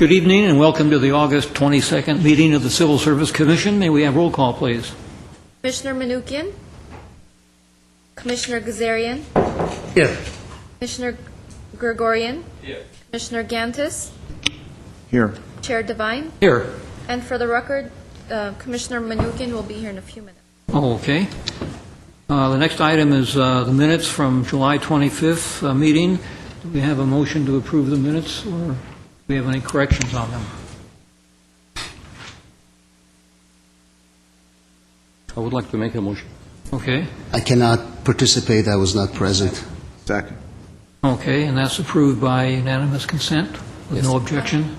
Good evening and welcome to the August 22nd meeting of the Civil Service Commission. May we have roll call, please? Commissioner Manukian, Commissioner Gazarian, Here. Commissioner Gregorian, Here. Commissioner Gantis, Here. Chair Devine, Here. and for the record, Commissioner Manukian will be here in a few minutes. Oh, okay. The next item is the minutes from July 25th meeting. Do we have a motion to approve the minutes, or do we have any corrections on them? I would like to make a motion. Okay. I cannot participate. I was not present. Second. Okay, and that's approved by unanimous consent with Yes. no objection,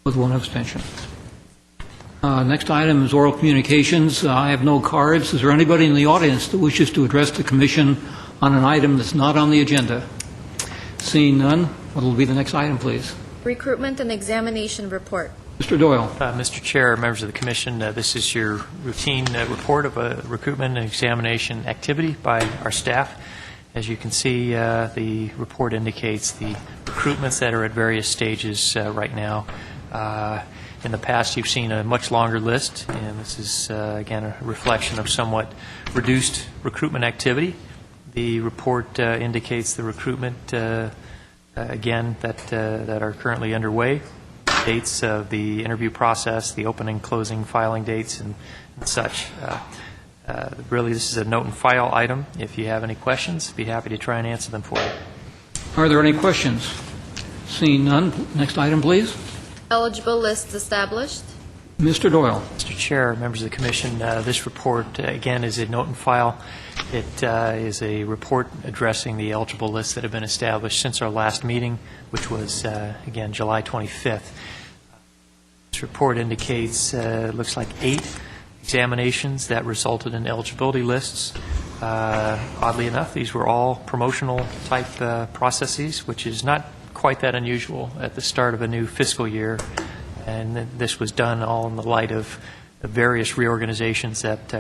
with one abstention. Next item is oral communications. I have no cards. Is there anybody in the audience that wishes to address the commission on an item that's not on the agenda? Seeing none, what will be the next item, please? Recruitment and examination report. Mr. Doyle. Mr. Chair, members of the Commission, this is your routine report of a recruitment and examination activity by our staff. As you can see, the report indicates the recruitments that are at various stages right now. In the past, you've seen a much longer list, and this is, again, a reflection of somewhat reduced recruitment activity. The report indicates the recruitment, again, that are currently underway, dates of the interview process, the opening, closing, filing dates, and such. Really, this is a note and file item. If you have any questions, be happy to try and answer them for you. Are there any questions? Seeing none, next item, please. Eligible list established. Mr. Doyle. Mr. Chair, members of the Commission, this report, again, is a note and file. It is a report addressing the eligible lists that have been established since our last meeting, which was, again, July 25th. This report indicates, looks like 8 examinations that resulted in eligibility lists. Oddly enough, these were all promotional type processes, which is not quite that unusual at the start of a new fiscal year. And this was done all in the light of the various reorganizations that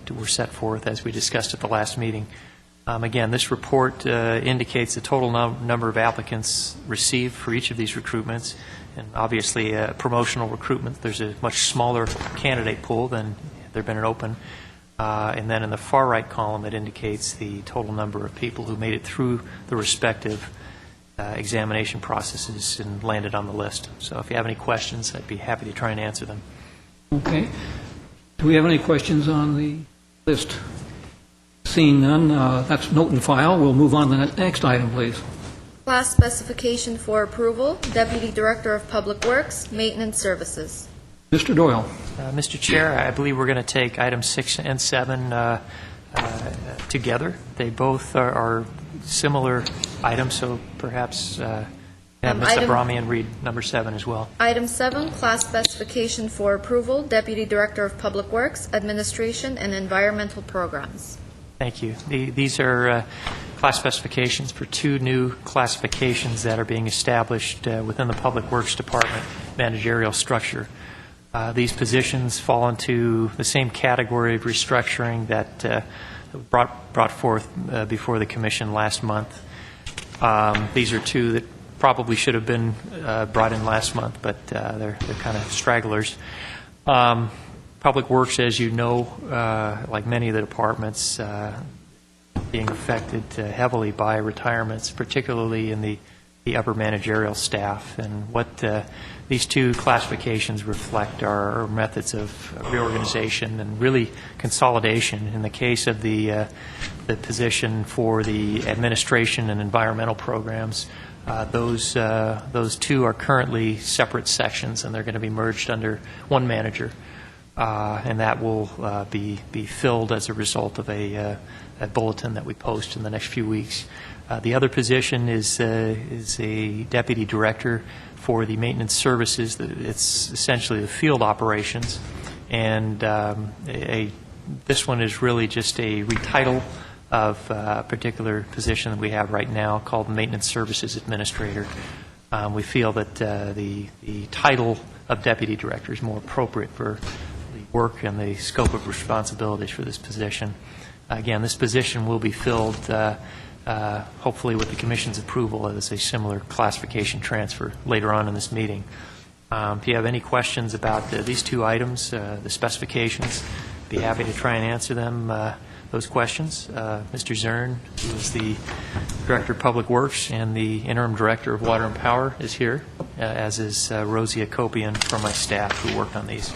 were set forth as we discussed at the last meeting. Again, this report indicates the total number of applicants received for each of these recruitments. And obviously, promotional recruitment, there's a much smaller candidate pool than had there been an open. And then in the far right column, it indicates the total number of people who made it through the respective examination processes and landed on the list. So if you have any questions, I'd be happy to try and answer them. Okay. Do we have any questions on the list? Seeing none, that's note and file. We'll move on to the next item, please. Class specification for approval. Deputy Director of Public Works, Maintenance Services. Mr. Doyle. Mr. Chair, I believe we're going to take items 6 and 7 together. They both are similar items, so perhaps have Mr. Brahmian read number 7 as well. Item 7, class specification for approval. Deputy Director of Public Works, Administration and Environmental Programs. Thank you. These are class specifications for 2 new classifications that are being established within the Public Works Department managerial structure. These positions fall into the same category of restructuring that brought forth before the Commission last month. These are 2 that probably should have been brought in last month, but they're kind of stragglers. Public Works, as you know, like many of the departments, being affected heavily by retirements, particularly in the upper managerial staff. And what these 2 classifications reflect are methods of reorganization and really consolidation. In the case of the position for the administration and environmental programs, those 2 are currently separate sections, and they're going to be merged under one manager. And that will be filled as a result of a bulletin that we post in the next few weeks. The other position is a deputy director for the maintenance services. It's essentially the field operations, and this one is really just a retitle of a particular position that we have right now called Maintenance Services Administrator. We feel that the title of deputy director is more appropriate for the work and the scope of responsibilities for this position. Again, this position will be filled hopefully with the Commission's approval, as a similar classification transfer later on in this meeting. If you have any questions about these two items, the specifications, be happy to try and answer them, those questions. Mr. Zern, who is the Director of Public Works and the Interim Director of Water and Power, is here, as is Rosie Akopian from my staff who worked on these.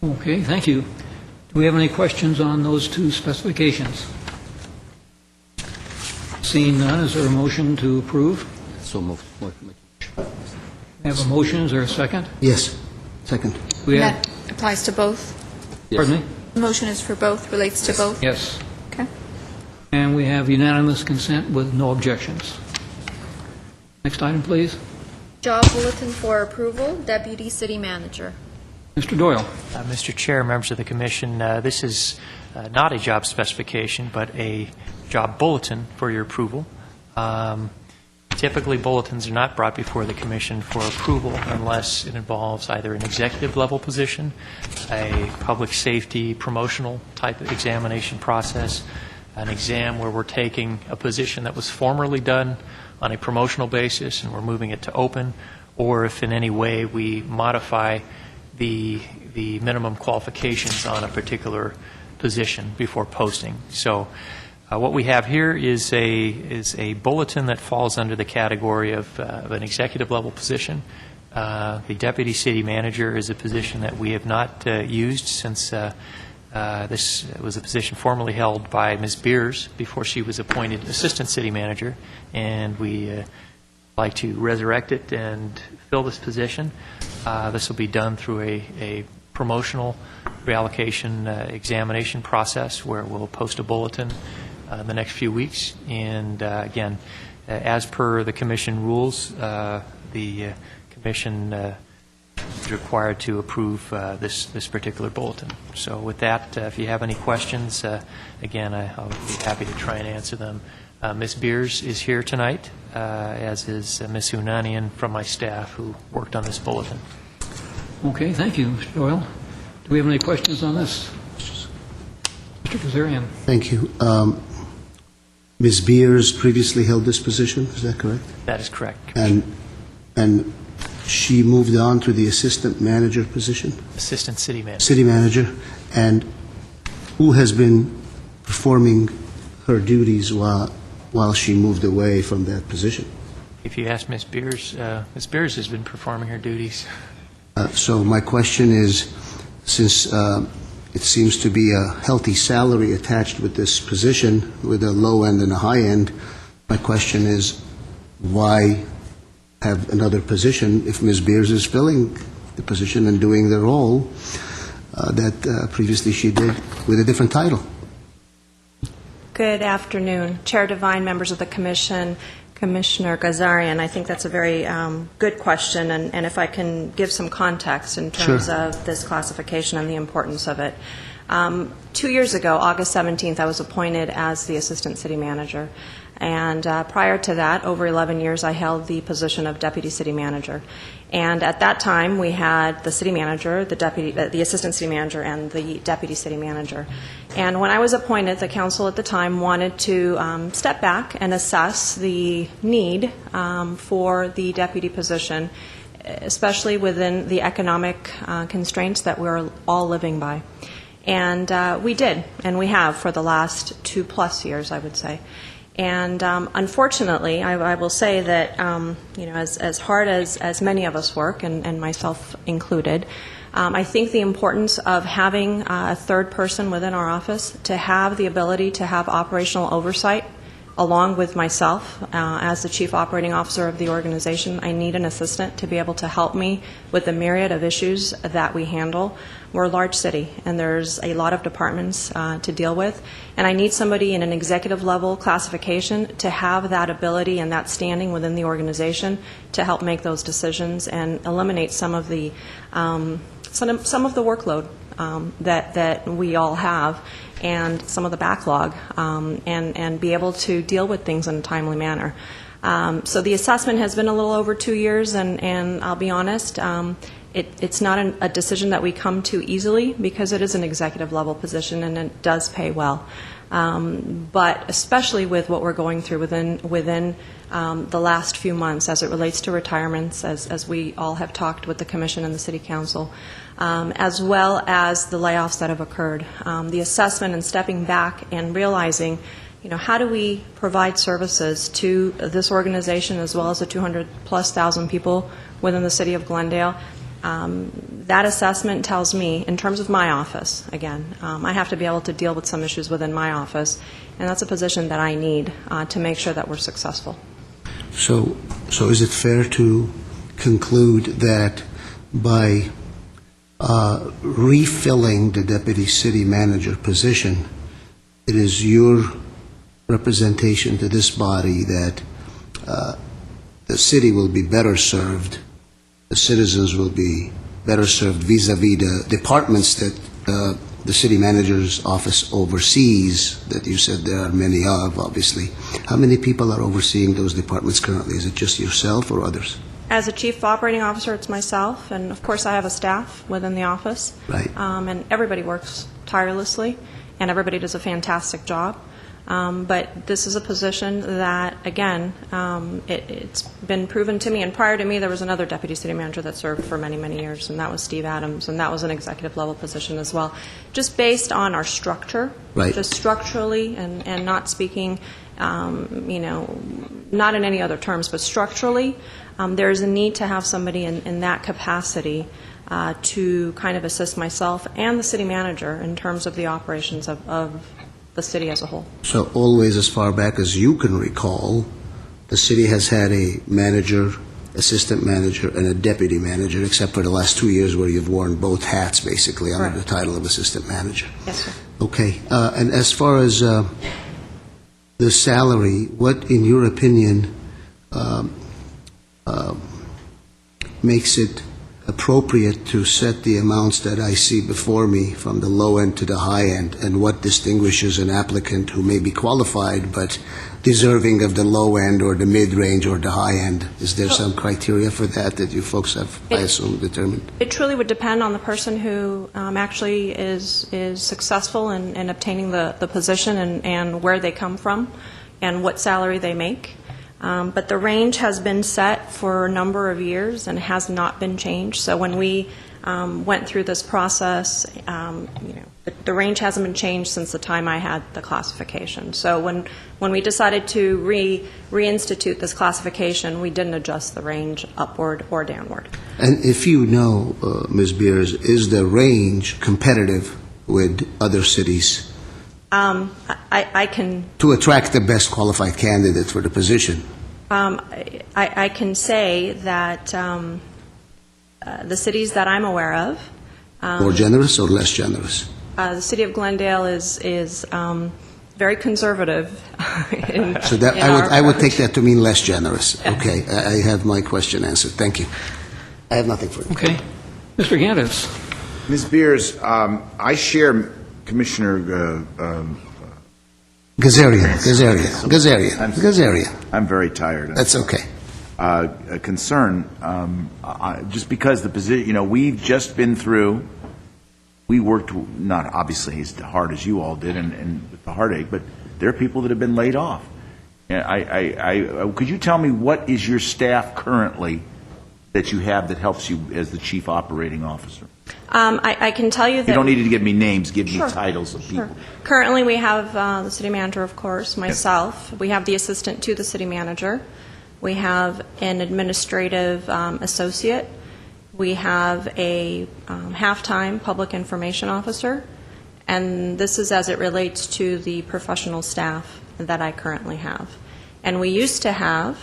Okay, thank you. Do we have any questions on those two specifications? Seeing none, is there a motion to approve? So moved. We have a motion, is there a second? Yes. Second. We have, That applies to both? pardon me? The motion is for both, relates to both? Yes. Okay. And we have unanimous consent with no objections. Next item, please. Job bulletin for approval, Deputy City Manager. Mr. Doyle. Mr. Chair, members of the Commission, this is not a job specification, but a job bulletin for your approval. Typically, bulletins are not brought before the Commission for approval unless it involves either an executive-level position, a public safety promotional type of examination process, an exam where we're taking a position that was formerly done on a promotional basis and we're moving it to open, or if in any way we modify the minimum qualifications on a particular position before posting. So what we have here is a bulletin that falls under the category of an executive level position. The Deputy City Manager is a position that we have not used since this was a position formerly held by Ms. Beers before she was appointed Assistant City Manager, and we like to resurrect it and fill this position. This will be done through a promotional reallocation examination process where we'll post a bulletin in the next few weeks. And again, as per the Commission rules, the Commission is required to approve this particular bulletin. So with that, if you have any questions, again, I'll be happy to try and answer them. Ms. Beers is here tonight, as is Ms. Hunanian from my staff who worked on this bulletin. Okay, thank you, Mr. Doyle. Do we have any questions on this? Mr. Kazarian. Thank you. Ms. Beers previously held this position, is that correct? That is correct. And she moved on to the assistant manager position? Assistant City Manager. City manager. And who has been performing her duties while she moved away from that position? If you ask Ms. Beers has been performing her duties. So my question is, since it seems to be a healthy salary attached with this position, with a low end and a high end, my question is, why have another position if Ms. Beers is filling the position and doing the role that previously she did with a different title? Good afternoon, Chair Devine, members of the Commission, Commissioner Gazarian. I think that's a very good question, and if I can give some context in terms Sure. of this classification and the importance of it. 2 years ago, August 17th, I was appointed as the Assistant City Manager. And prior to that, over 11 years, I held the position of Deputy City Manager. And at that time, we had the City Manager, the Assistant City Manager, and the Deputy City Manager. And when I was appointed, the Council at the time wanted to step back and assess the need for the Deputy position, especially within the economic constraints that we're all living by. And we did, and we have for the last 2+ years, I would say. And unfortunately, I will say that, as hard as many of us work, and myself included, I think the importance of having a third person within our office to have the ability to have operational oversight, along with myself as the Chief Operating Officer of the organization. I need an assistant to be able to help me with the myriad of issues that we handle. We're a large city, and there's a lot of departments to deal with, and I need somebody in an executive level classification to have that ability and that standing within the organization to help make those decisions and eliminate some of the workload that we all have, and some of the backlog, and be able to deal with things in a timely manner. So the assessment has been a little over 2 years, and I'll be honest, it's not a decision that we come to easily because it is an executive level position and it does pay well. But especially with what we're going through within the last few months as it relates to retirements, as we all have talked with the Commission and the City Council, as well as the layoffs that have occurred. The assessment and stepping back and realizing, how do we provide services to this organization as well as the 200,000+ people within the City of Glendale? That assessment tells me, in terms of my office, again, I have to be able to deal with some issues within my office, and that's a position that I need to make sure that we're successful. So is it fair to conclude that by refilling the deputy city manager position, it is your representation to this body that the city will be better served, the citizens will be better served vis-a-vis the departments that the city manager's office oversees, that you said there are many of, obviously. How many people are overseeing those departments currently? Is it just yourself or others? As a chief operating officer, it's myself, and of course I have a staff within the office. Right. And everybody works tirelessly, and everybody does a fantastic job. But this is a position that, again, it's been proven to me, and prior to me there was another deputy city manager that served for many, many years, and that was Steve Adams, and that was an executive level position as well. Just based on our structure, right. Just structurally, and not speaking, not in any other terms, but structurally, there is a need to have somebody in that capacity to kind of assist myself and the city manager in terms of the operations of the city as a whole. So always, as far back as you can recall, the city has had a manager, assistant manager, and a deputy manager, except for the last 2 years where you've worn both hats, basically, under the title of assistant manager. Yes, sir. Okay. And as far as the salary, what, in your opinion, makes it appropriate to set the amounts that I see before me from the low end to the high end, and what distinguishes an applicant who may be qualified but deserving of the low end or the mid-range or the high end? Is there some criteria for that you folks have, I assume, determined? It truly would depend on the person who actually is successful in obtaining the position and where they come from and what salary they make. But the range has been set for a number of years and has not been changed. So when we went through this process, the range hasn't been changed since the time I had the classification. So when we decided to reinstitute this classification, we didn't adjust the range upward or downward. And if you know, Ms. Beers, is the range competitive with other cities? I can... To attract the best qualified candidate for the position? I can say that the cities that I'm aware of... More generous or less generous? The city of Glendale is very conservative. So that I would take that to mean less generous. Okay, I have my question answered. Thank you. I have nothing further. Okay. Mr. Gandes. Ms. Beers, I share Commissioner Gazarian. I'm very tired. That's okay. A concern, just because the position, we've just been through, we worked, not obviously as hard as you all did and with the heartache, but there are people that have been laid off. And could you tell me what is your staff currently that you have that helps you as the chief operating officer? I can tell you that... You don't need to give me names, give Sure. me titles of people. Sure. Currently, we have the city manager, of course, myself. We have the assistant to the city manager. We have an administrative associate. We have a half-time public information officer. And this is as it relates to the professional staff that I currently have. And we used to have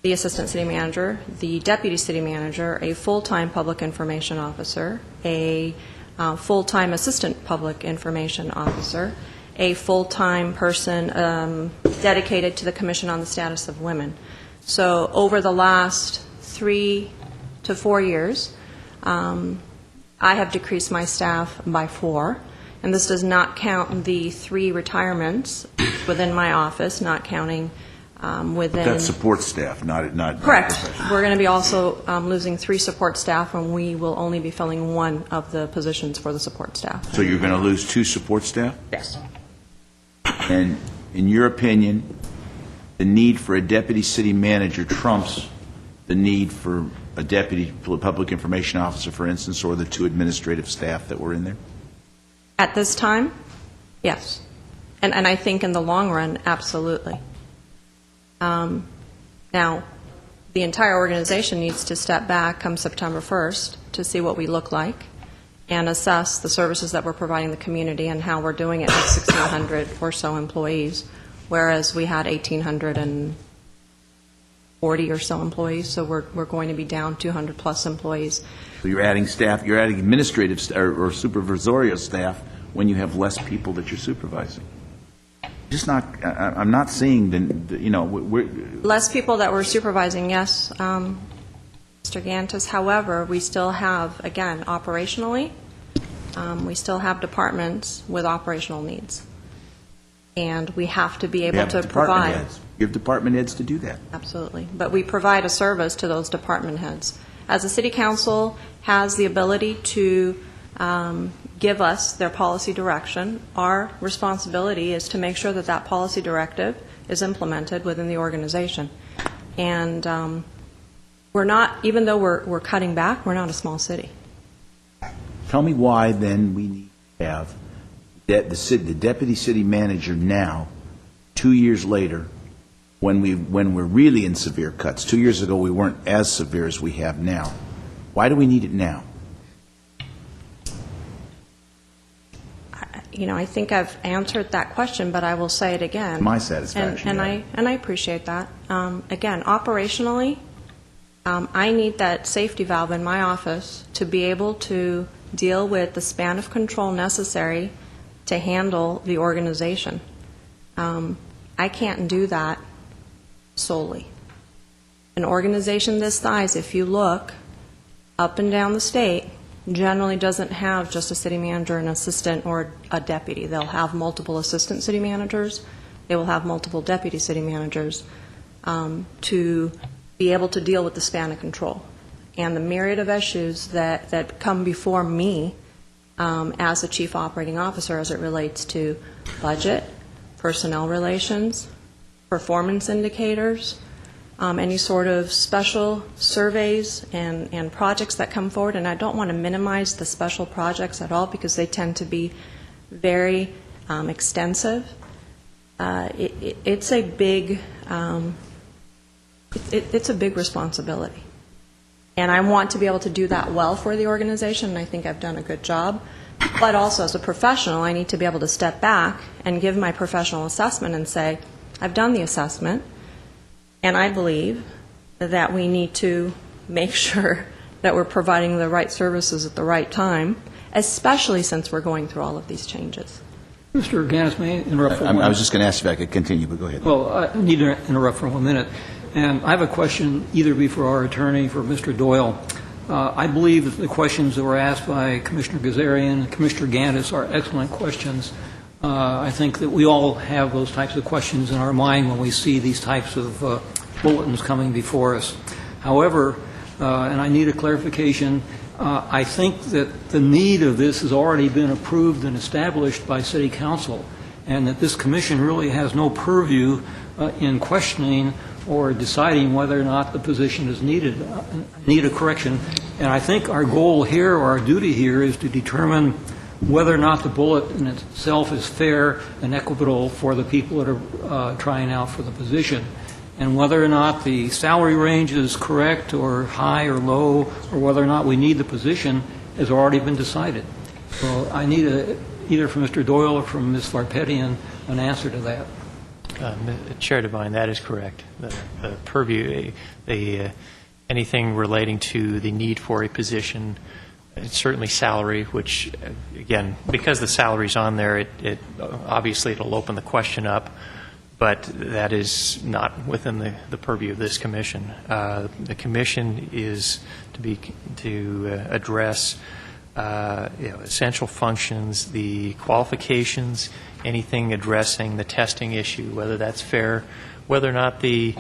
the assistant city manager, the deputy city manager, a full-time public information officer, a full-time assistant public information officer, a full-time person dedicated to the Commission on the Status of Women. So over the last 3 to 4 years, I have decreased my staff by 4, and this does not count the 3 retirements within my office, not counting within... That's support staff, not Correct. professionals. We're going to be also losing 3 support staff, and we will only be filling 1 of the positions for the support staff. So you're going to lose 2 support staff? Yes. And in your opinion, the need for a deputy city manager trumps the need for a deputy public information officer, for instance, or the 2 administrative staff that were in there? At this time, yes. And I think in the long run, absolutely. Now, the entire organization needs to step back come September 1st to see what we look like and assess the services that we're providing the community and how we're doing it with 1,600 or so employees, whereas we had 1,840 or so employees, so we're going to be down 200-plus employees. So you're adding staff, you're adding administrative or supervisorial staff when you have less people that you're supervising. Just not, I'm not seeing we're... Less people that we're supervising, yes, Mr. Gantis. However, we still have, again, operationally, we still have departments with operational needs. And we have to be able to provide... Heads. You have department heads to do that. Absolutely. But we provide a service to those department heads. As the City Council has the ability to give us their policy direction, our responsibility is to make sure that that policy directive is implemented within the organization. And we're not, even though we're cutting back, we're not a small city. Tell me why then we need to have the deputy city manager now, 2 years later, when we're really in severe cuts. 2 years ago we weren't as severe as we have now. Why do we need it now? I think I've answered that question, but I will say it again. My satisfaction. And I appreciate that. Again, operationally, I need that safety valve in my office to be able to deal with the span of control necessary to handle the organization. I can't do that solely. An organization this size, if you look up and down the state, generally doesn't have just a city manager, an assistant, or a deputy. They'll have multiple assistant city managers. They will have multiple deputy city managers to be able to deal with the span of control and the myriad of issues that come before me as a chief operating officer as it relates to budget, personnel relations, performance indicators, any sort of special surveys and projects that come forward. And I don't want to minimize the special projects at all because they tend to be very extensive. It's a big it's a big responsibility. And I want to be able to do that well for the organization, and I think I've done a good job. But also as a professional, I need to be able to step back and give my professional assessment and say, I've done the assessment, and I believe that we need to make sure that we're providing the right services at the right time, especially since we're going through all of these changes. Mr. Gannis, may I interrupt for 1 minute? I was just going to ask if I could continue, but go ahead. Well, I need to interrupt for 1 minute. And I have a question either for our attorney, for Mr. Doyle. I believe that the questions that were asked by Commissioner Gazarian and Commissioner Gantis are excellent questions. I think that we all have those types of questions in our mind when we see these types of bulletins coming before us. However, and I need a clarification, I think that the need of this has already been approved and established by City Council, and that this commission really has no purview in questioning or deciding whether or not the position is needed, need a correction. And I think our goal here, or our duty here, is to determine whether or not the bulletin itself is fair and equitable for the people that are trying out for the position, and whether or not the salary range is correct or high or low, or whether or not we need the position has already been decided. So I need either from Mr. Doyle or from Ms. Varpetian an answer to that. Chair Devine, that is correct. The purview, anything relating to the need for a position, certainly salary, which, again, because the salary's on there, it obviously it'll open the question up, but that is not within the purview of this commission. The commission is to address essential functions, the qualifications, anything addressing the testing issue, whether that's fair, whether or not the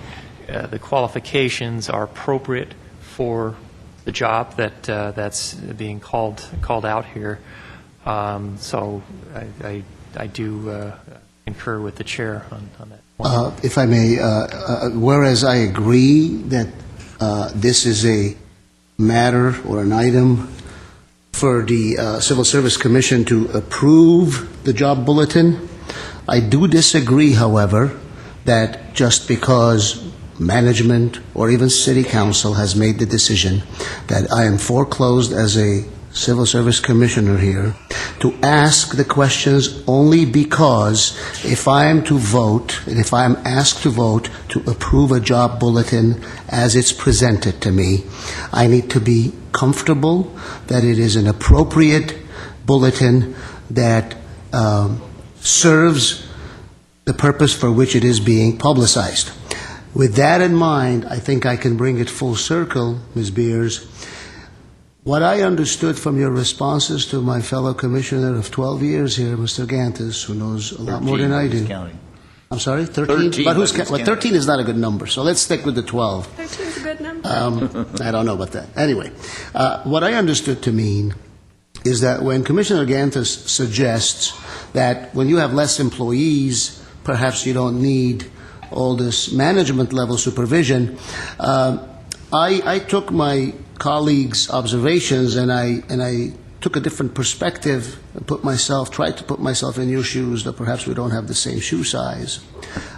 qualifications are appropriate for the job that's being called out here. So I do concur with the chair on that point. If I may, whereas I agree that this is a matter or an item for the Civil Service Commission to approve the job bulletin, I do disagree, however, that just because management or even City Council has made the decision that I am foreclosed as a Civil Service Commissioner here to ask the questions only because if I am to vote, and if I am asked to vote to approve a job bulletin as it's presented to me, I need to be comfortable that it is an appropriate bulletin that serves the purpose for which it is being publicized. With that in mind, I think I can bring it full circle, Ms. Beers. What I understood from your responses to my fellow commissioner of 12 years here, Mr. Gantis, who knows a lot more than I do. I'm sorry, 13? But who's counting? 13 is not a good number, so let's stick with the 12. 13 is a good number. I don't know about that. Anyway, what I understood to mean is that when Commissioner Gantis suggests that when you have less employees, perhaps you don't need all this management level supervision, I took my colleagues' observations and I took a different perspective and tried to put myself in your shoes, that perhaps we don't have the same shoe size.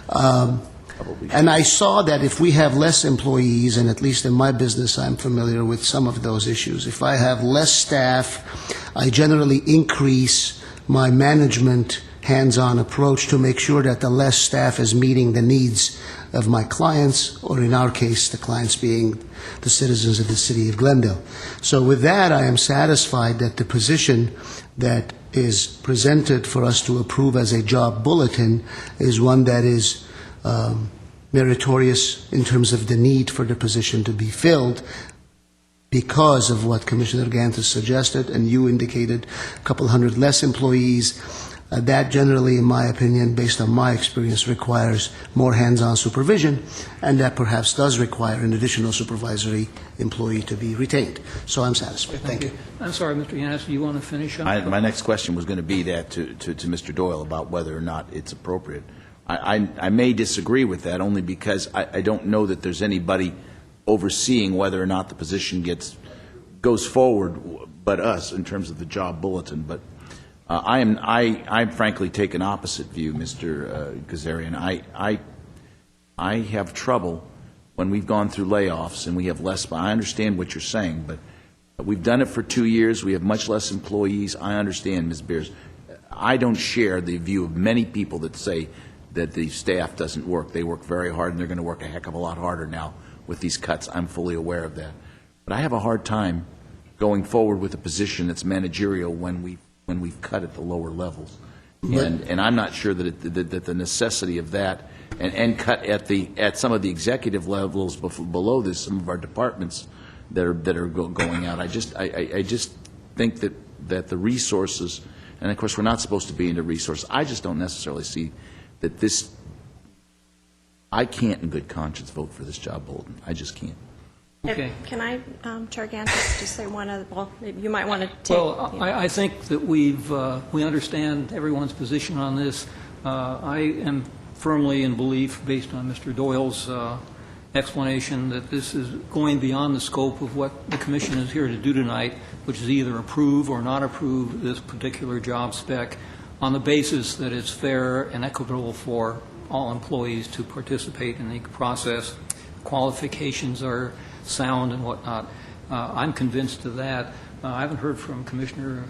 And I saw that if we have less employees, and at least in my business I'm familiar with some of those issues, if I have less staff, I generally increase my management hands-on approach to make sure that the less staff is meeting the needs of my clients, or in our case, the clients being the citizens of the city of Glendale. So with that, I am satisfied that the position that is presented for us to approve as a job bulletin is one that is meritorious in terms of the need for the position to be filled, because of what Commissioner Gantis suggested, and you indicated a couple hundred less employees. That generally, in my opinion, based on my experience, requires more hands-on supervision, and that perhaps does require an additional supervisory employee to be retained. So I'm satisfied. Thank you. I'm sorry, Mr. Yanis, do you want to finish up? My next question was going to be that to Mr. Doyle about whether or not it's appropriate. I may disagree with that only because I don't know that there's anybody overseeing whether or not the position goes forward but us in terms of the job bulletin. But I frankly take an opposite view, Mr. Kazarian. I have trouble when we've gone through layoffs and we have less. I understand what you're saying, but we've done it for 2 years. We have much less employees. I understand, Ms. Beers. I don't share the view of many people that say that the staff doesn't work. They work very hard, and they're going to work a heck of a lot harder now with these cuts. I'm fully aware of that. But I have a hard time going forward with a position that's managerial when we've cut at the lower levels. And I'm not sure that the necessity of that and cut at some of the executive levels below this, some of our departments that are going out. I just think that the resources, and of course we're not supposed to be into resources. I just don't necessarily see that this. I can't in good conscience vote for this job bulletin. I just can't. Okay. Can I, Chair Gantis, just say one other, well, maybe you might want to take. Well, I think that we understand everyone's position on this. I am firmly in belief, based on Mr. Doyle's explanation, that this is going beyond the scope of what the Commission is here to do tonight, which is either approve or not approve this particular job spec on the basis that it's fair and equitable for all employees to participate in the process. Qualifications are sound and whatnot. I'm convinced of that. I haven't heard from Commissioner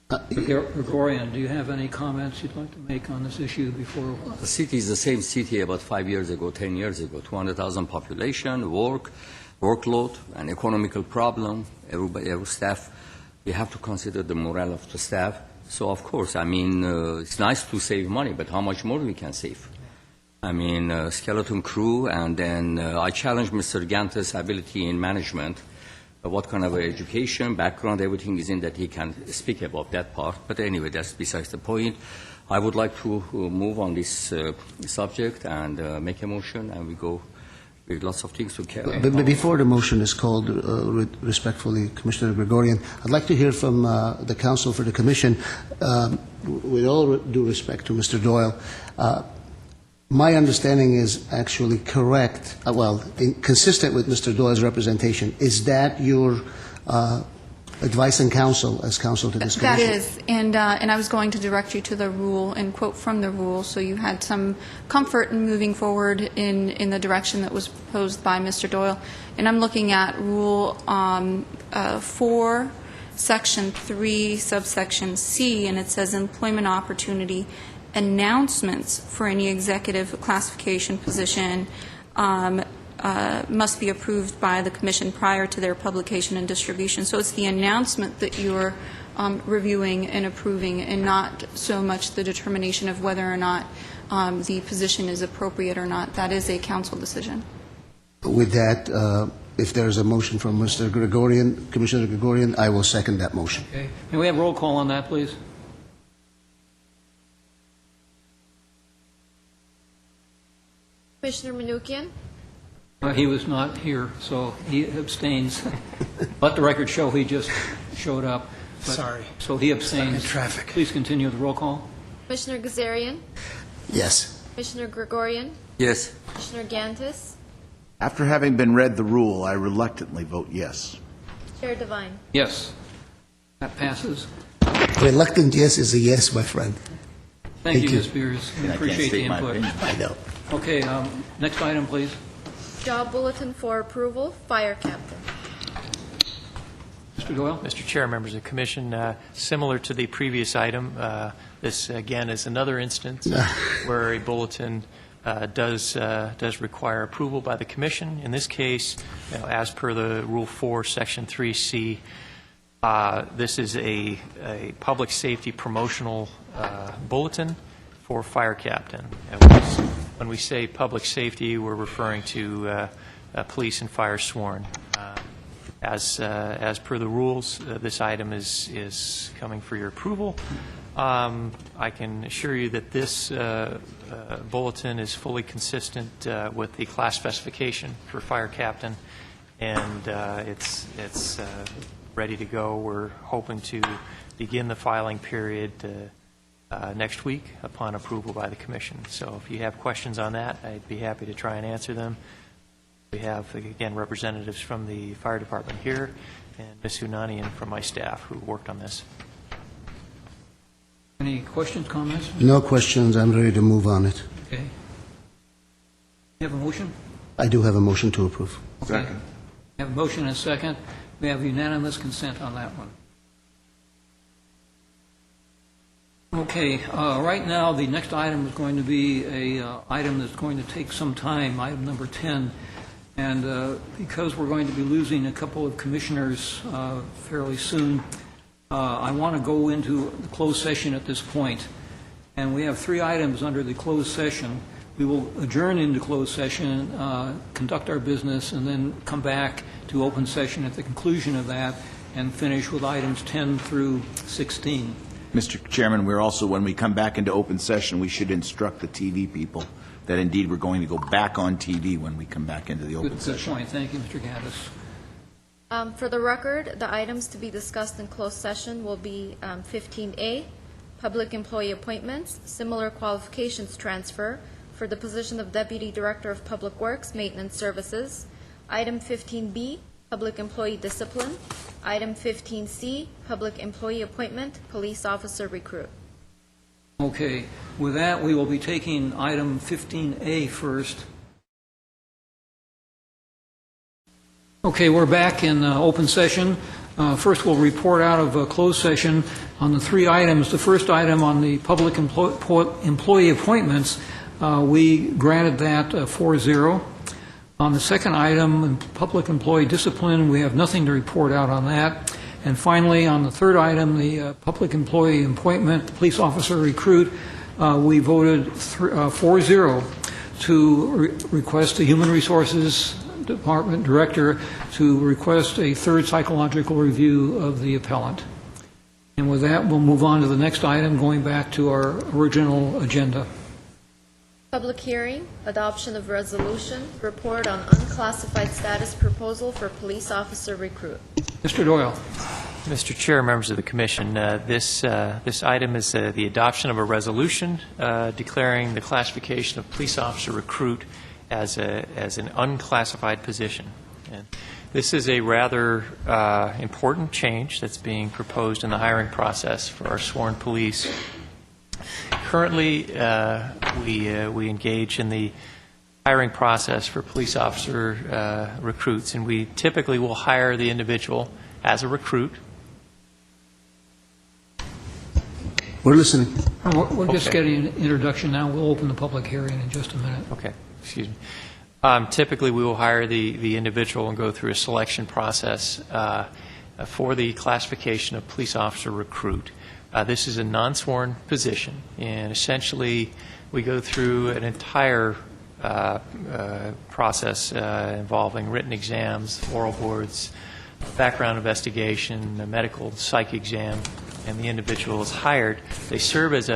Gregorian. Do you have any comments you'd like to make on this issue before? The city is the same city about 5 years ago, 10 years ago. 200,000 population, workload, an economical problem. Every staff, we have to consider the morale of the staff. So, of course, I mean, it's nice to save money, but how much more we can save? I mean, skeleton crew, and then I challenge Mr. Gantis' ability in management. What kind of education, background, everything is in that he can speak about that part. But anyway, that's besides the point. I would like to move on this subject and make a motion, and we go with lots of things to carry. But before the motion is called, respectfully, Commissioner Gregorian, I'd like to hear from the counsel for the commission. With all due respect to Mr. Doyle, my understanding is actually correct, consistent with Mr. Doyle's representation. Is that your advice and counsel as counsel to this commission? That is, and I was going to direct you to the rule and quote from the rule, so you had some comfort in moving forward in the direction that was proposed by Mr. Doyle. And I'm looking at Rule 4, Section 3, subsection C, and it says employment opportunity announcements for any executive classification position must be approved by the Commission prior to their publication and distribution. So it's the announcement that you're reviewing and approving, and not so much the determination of whether or not the position is appropriate or not. That is a council decision. With that, if there is a motion from Mr. Gregorian, Commissioner Gregorian, I will second that motion. Okay. May we have roll call on that, please? Commissioner Manukian? He was not here, so he abstains. Let the record show he just showed up. Sorry. So he abstains. Stuck in traffic. Please continue with the roll call. Commissioner Gazarian? Yes. Commissioner Gregorian? Yes. Commissioner Gantis? After having been read the rule, I reluctantly vote yes. Chair Devine? Yes. That passes. Reluctant yes is a yes, my friend. Thank you, you. Ms. Beers. We I can't appreciate the state my input. opinion. I know. Okay, next item, please. Job bulletin for approval, fire captain. Mr. Doyle? Mr. Chair, members of the Commission, similar to the previous item, this again is another instance where a bulletin does require approval by the Commission. In this case, as per the Rule 4, Section 3C, this is a public safety promotional bulletin for fire captain. When we say public safety, we're referring to police and fire sworn. As per the rules, this item is coming for your approval. I can assure you that this bulletin is fully consistent with the class specification for fire captain, and it's ready to go. We're hoping to begin the filing period next week upon approval by the Commission. So if you have questions on that, I'd be happy to try and answer them. We have, again, representatives from the fire department here and Ms. Hunanian from my staff who worked on this. Any questions, comments? No questions. I'm ready to move on it. Okay. You have a motion? I do have a motion to approve. Okay. We have a motion and a second. We have unanimous consent on that one. Okay, right now, the next item is going to be a item that's going to take some time, item number 10. And because we're going to be losing a couple of commissioners fairly soon, I want to go into the closed session at this point. And we have 3 items under the closed session. We will adjourn into closed session, conduct our business, and then come back to open session at the conclusion of that and finish with items 10 through 16. Mr. Chairman, we're also, when we come back into open session, we should instruct the TV people that indeed we're going to go back on TV when we come back into the open session. Good point. Thank you, Mr. Gaddis. For the record, the items to be discussed in closed session will be 15A, public employee appointments, similar qualifications transfer for the position of Deputy Director of Public Works, Maintenance Services. Item 15B, public employee discipline. Item 15C, public employee appointment, police officer recruit. Okay. With that, we will be taking item 15A first. Okay, we're back in open session. First, we'll report out of closed session on the 3 items. The first item on the public employee appointments, we granted that 4-0. On the second item, public employee discipline, we have nothing to report out on that. And finally, on the third item, the public employee appointment, police officer recruit, we voted 4-0 to request the Human Resources Department Director to request a third psychological review of the appellant. And with that, we'll move on to the next item, going back to our original agenda. Public hearing, adoption of resolution, report on unclassified status proposal for police officer recruit. Mr. Doyle. Mr. Chair, members of the Commission, this item is the adoption of a resolution declaring the classification of police officer recruit as an unclassified position. And this is a rather important change that's being proposed in the hiring process for our sworn police. Currently, we engage in the hiring process for police officer recruits, and we typically will hire the individual as a recruit. We're listening. We're just Okay. getting an introduction now. We'll open the public hearing in just a minute. Okay, excuse me. Typically, we will hire the individual and go through a selection process for the classification of police officer recruit. This is a non-sworn position, and essentially, we go through an entire process involving written exams, oral boards, background investigation, a medical psych exam, and the individual is hired. They serve as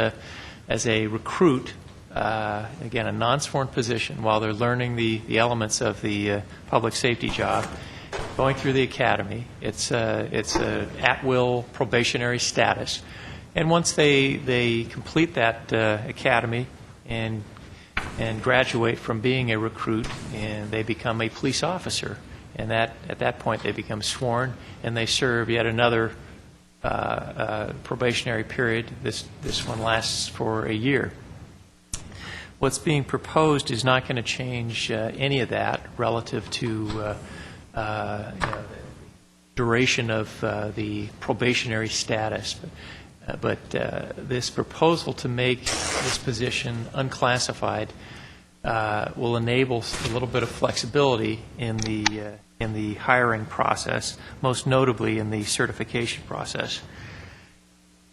a recruit, again, a non-sworn position, while they're learning the elements of the public safety job, going through the academy. It's a at-will probationary status. And once they complete that academy and graduate from being a recruit, and they become a police officer, and at that point they become sworn, and they serve yet another probationary period. This one lasts for a year. What's being proposed is not going to change any of that relative to duration of the probationary status. But this proposal to make this position unclassified will enable a little bit of flexibility in the hiring process, most notably in the certification process.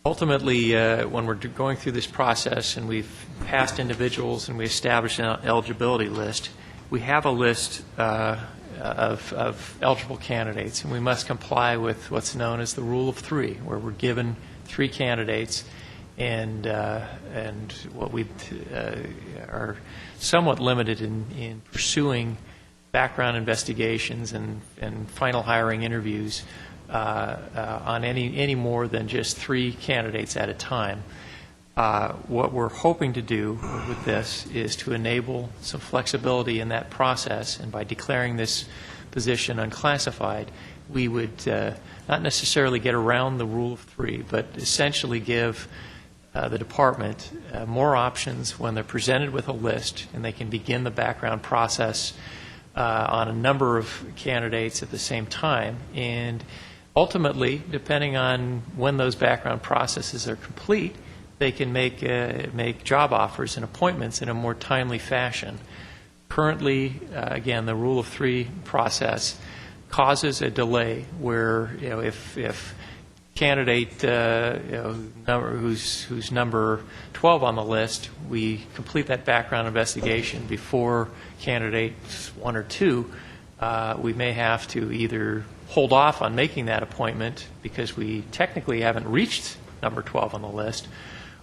Ultimately, when we're going through this process and we've passed individuals and we establish an eligibility list, we have a list of eligible candidates, and we must comply with what's known as the rule of three, where we're given 3 candidates, and what we are somewhat limited in pursuing background investigations and final hiring interviews on any more than just 3 candidates at a time. What we're hoping to do with this is to enable some flexibility in that process, and by declaring this position unclassified, we would not necessarily get around the rule of 3, but essentially give the department more options when they're presented with a list, and they can begin the background process on a number of candidates at the same time. And ultimately, depending on when those background processes are complete, they can make job offers and appointments in a more timely fashion. Currently, again, the rule of 3 process causes a delay where, if candidate who's number 12 on the list, we complete that background investigation before candidates 1 or 2, we may have to either hold off on making that appointment because we technically haven't reached number 12 on the list,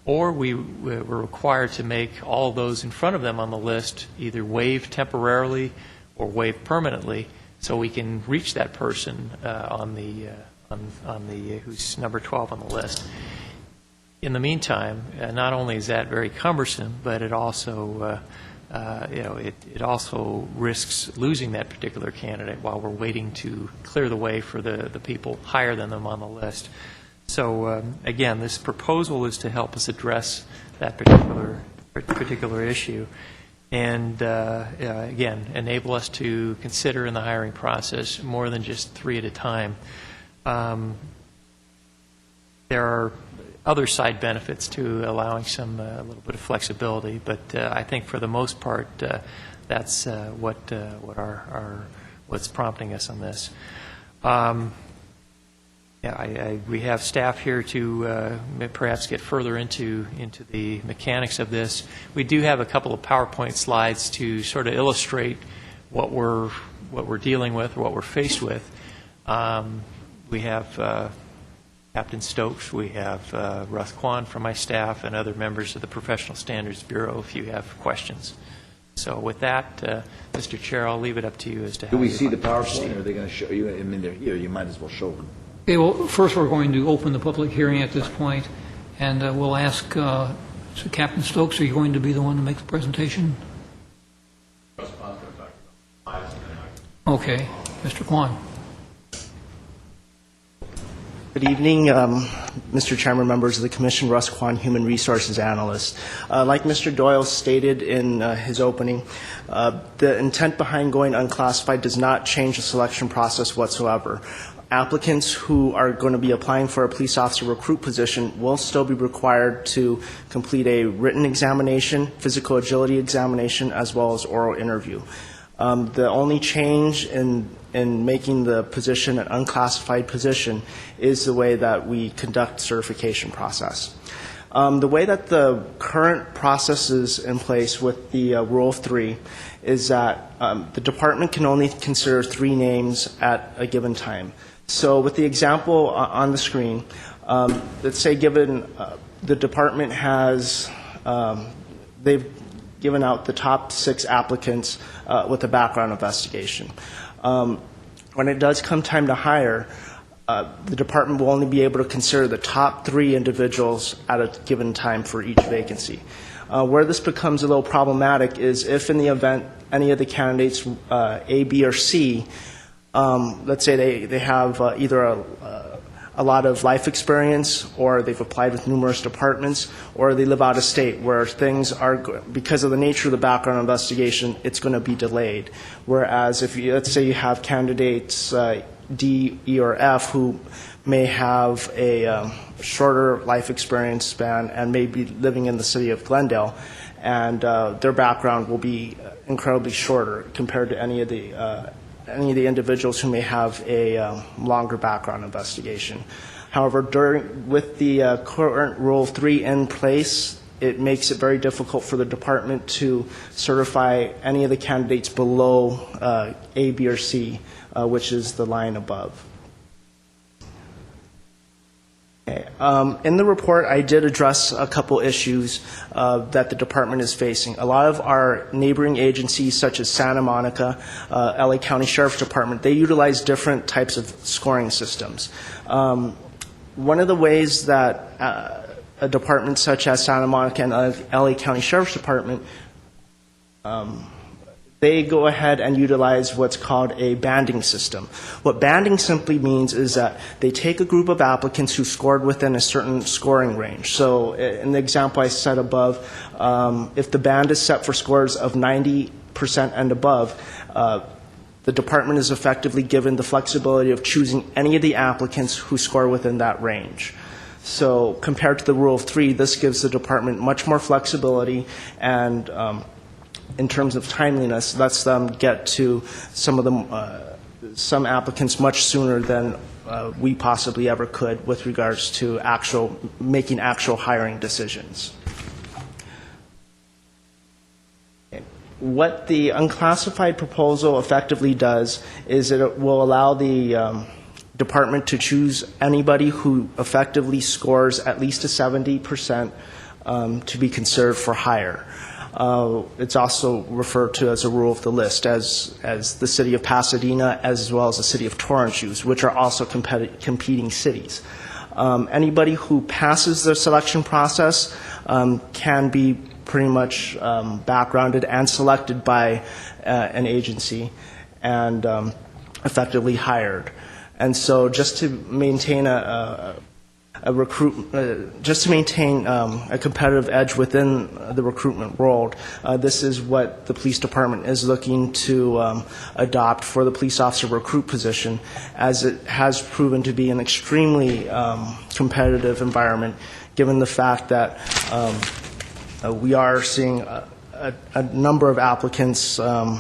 or we're required to make all those in front of them on the list either waive temporarily or waive permanently, so we can reach that person on the who's number 12 on the list. In the meantime, not only is that very cumbersome, but it also it also risks losing that particular candidate while we're waiting to clear the way for the people higher than them on the list. So again, this proposal is to help us address that particular issue, and again, enable us to consider in the hiring process more than just 3 at a time. There are other side benefits to allowing some a little bit of flexibility, but I think for the most part, that's what's prompting us on this. We have staff here to perhaps get further into the mechanics of this. We do have a couple of PowerPoint slides to sort of illustrate what we're dealing with, or what we're faced with. We have Captain Stokes, we have Russ Kwan from my staff, and other members of the Professional Standards Bureau if you have questions. So with that, Mr. Chair, I'll leave it up to you as to how Do we you see the want- PowerPoint, or are they going to show you? I mean, they're here, you might as well show them. Okay, well, first we're going to open the public hearing at this point, and we'll ask so Captain Stokes, are you going to be the one to make the presentation? Okay, Mr. Kwan. Good evening, Mr. Chairman, members of the Commission. Russ Kwan, Human Resources Analyst. Like Mr. Doyle stated in his opening, the intent behind going unclassified does not change the selection process whatsoever. Applicants who are going to be applying for a police officer recruit position will still be required to complete a written examination, physical agility examination, as well as oral interview. The only change in making the position an unclassified position is the way that we conduct certification process. The way that the current process is in place with the Rule 3 is that the department can only consider 3 names at a given time. So with the example on the screen, let's say given the department has, they've given out the top 6 applicants with a background investigation. When it does come time to hire, the department will only be able to consider the top 3 individuals at a given time for each vacancy. Where this becomes a little problematic is if in the event any of the candidates, A, B, or C, let's say they have either a lot of life experience, or they've applied with numerous departments, or they live out of state, where things are, because of the nature of the background investigation, it's going to be delayed. Whereas if you, let's say you have candidates D, E, or F who may have a shorter life experience span and may be living in the city of Glendale, and their background will be incredibly shorter compared to any of the individuals who may have a longer background investigation. However, with the current Rule 3 in place, it makes it very difficult for the department to certify any of the candidates below A, B, or C, which is the line above. Okay. In the report, I did address a couple issues that the department is facing. A lot of our neighboring agencies, such as Santa Monica, LA County Sheriff's Department, they utilize different types of scoring systems. One of the ways that a department such as Santa Monica and LA County Sheriff's Department, they go ahead and utilize what's called a banding system. What banding simply means is that they take a group of applicants who scored within a certain scoring range. So in the example I said above, if the band is set for scores of 90% and above, the department is effectively given the flexibility of choosing any of the applicants who score within that range. So compared to the Rule of 3, this gives the department much more flexibility, and in terms of timeliness, lets them get to some applicants much sooner than we possibly ever could with regards to making actual hiring decisions. What the unclassified proposal effectively does is it will allow the department to choose anybody who effectively scores at least a 70% to be considered for hire. It's also referred to as a rule of the list, as the city of Pasadena as well as the city of Torrance use, which are also competing cities. Anybody who passes the selection process can be pretty much backgrounded and selected by an agency and effectively hired. And so just to maintain a competitive edge within the recruitment world, this is what the police department is looking to adopt for the police officer recruit position, as it has proven to be an extremely competitive environment, given the fact that we are seeing a number of applicants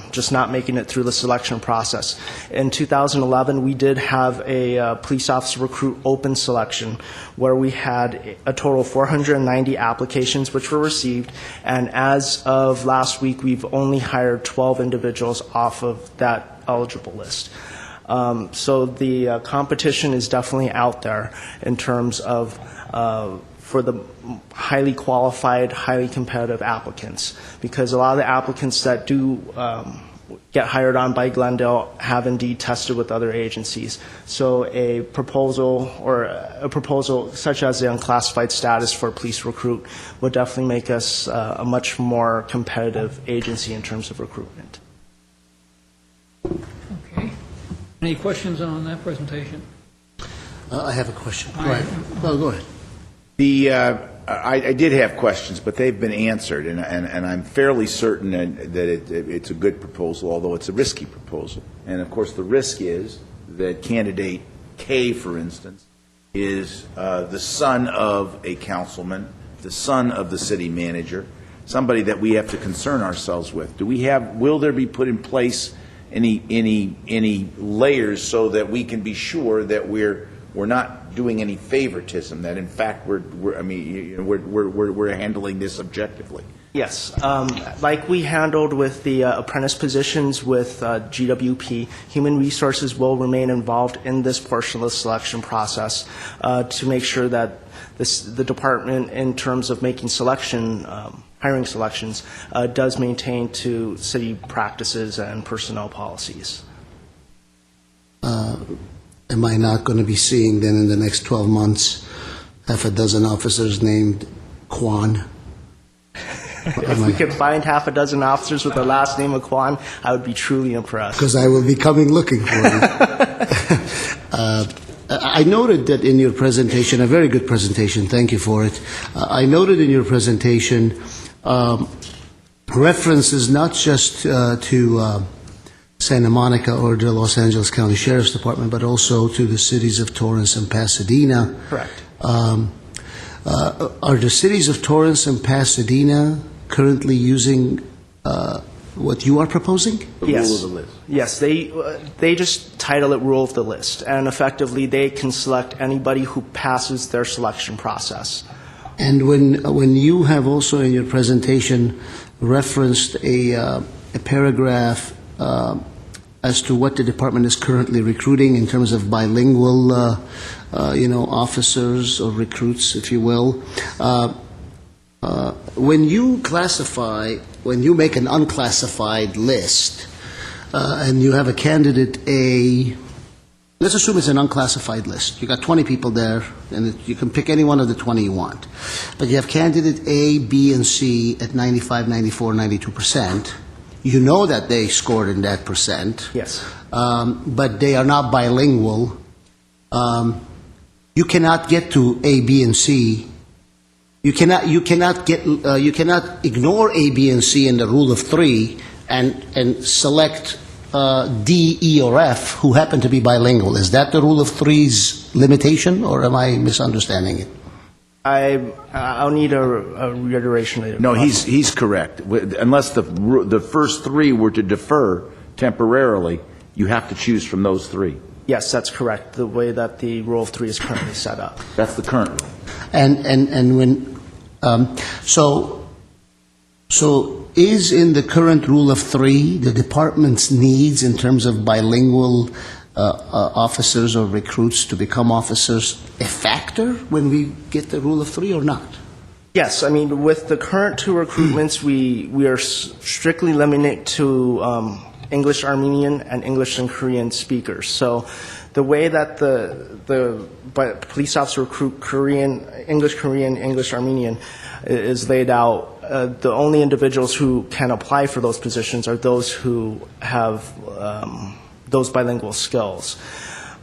just not making it through the selection process. In 2011, we did have a police officer recruit open selection where we had a total of 490 applications which were received, and as of last week, we've only hired 12 individuals off of that eligible list. So the competition is definitely out there in terms of for the highly qualified, highly competitive applicants, because a lot of the applicants that do get hired on by Glendale have indeed tested with other agencies. So a proposal such as the unclassified status for police recruit would definitely make us a much more competitive agency in terms of recruitment. Okay. Any questions on that presentation? I have a question. Go ahead. Well, go ahead. I did have questions, but they've been answered, and I'm fairly certain that it's a good proposal, although it's a risky proposal. And of course, the risk is that candidate K, for instance, is the son of a councilman, the son of the city manager, somebody that we have to concern ourselves with. Will there be put in place any layers so that we can be sure that we're not doing any favoritism, that in fact we're handling this objectively? Yes. Like we handled with the apprentice positions with GWP, Human Resources will remain involved in this portion of the selection process to make sure that the department, in terms of making hiring selections, does maintain to city practices and personnel policies. Am I not going to be seeing then in the next 12 months half a dozen officers named Kwan? If we could find half a dozen officers with the last name of Kwan, I would be truly impressed. Because I will be coming looking for you. I noted that in your presentation, a very good presentation, thank you for it. I noted in your presentation references not just to Santa Monica or the Los Angeles County Sheriff's Department, but also to the cities of Torrance and Pasadena. Correct. Are the cities of Torrance and Pasadena currently using what you are proposing? The rule of the list. Yes, they just title it Rule of the List, and effectively they can select anybody who passes their selection process. And when you have also in your presentation referenced a paragraph as to what the department is currently recruiting in terms of bilingual, officers or recruits, if you will. When you make an unclassified list, and you have a candidate A, let's assume it's an unclassified list. You got 20 people there, and you can pick any one of the 20 you want. But you have candidate A, B, and C at 95, 94, 92%. You know that they scored in that percent. Yes. But they are not bilingual. You cannot get to A, B, and C. You cannot ignore A, B, and C in the rule of three and select D, E, or F who happen to be bilingual. Is that the rule of three's limitation, or am I misunderstanding it? I'll need a reiteration later. No, he's correct. Unless the first three were to defer temporarily, you have to choose from those three. Yes, that's correct. The way that the Rule of Three is currently set up. That's the current rule. And when so is in the current rule of three the department's needs in terms of bilingual officers or recruits to become officers a factor when we get the rule of three or not? Yes, I mean, with the current two recruitments, we are strictly limited to English Armenian and English and Korean speakers. So the way that the police officer recruit English Armenian is laid out, the only individuals who can apply for those positions are those who have those bilingual skills.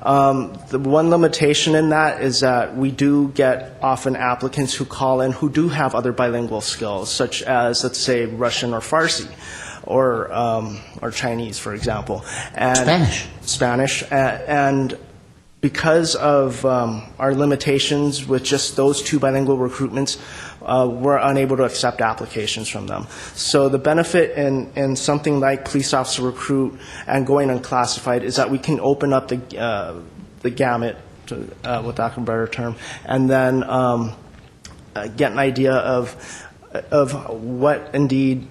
The one limitation in that is that we do get often applicants who call in who do have other bilingual skills, such as, let's say, Russian or Farsi, or Chinese, for example. And Spanish. And because of our limitations with just those two bilingual recruitments, we're unable to accept applications from them. So the benefit in something like police officer recruit and going unclassified is that we can open up the gamut, with lack of a better term, and then get an idea of what indeed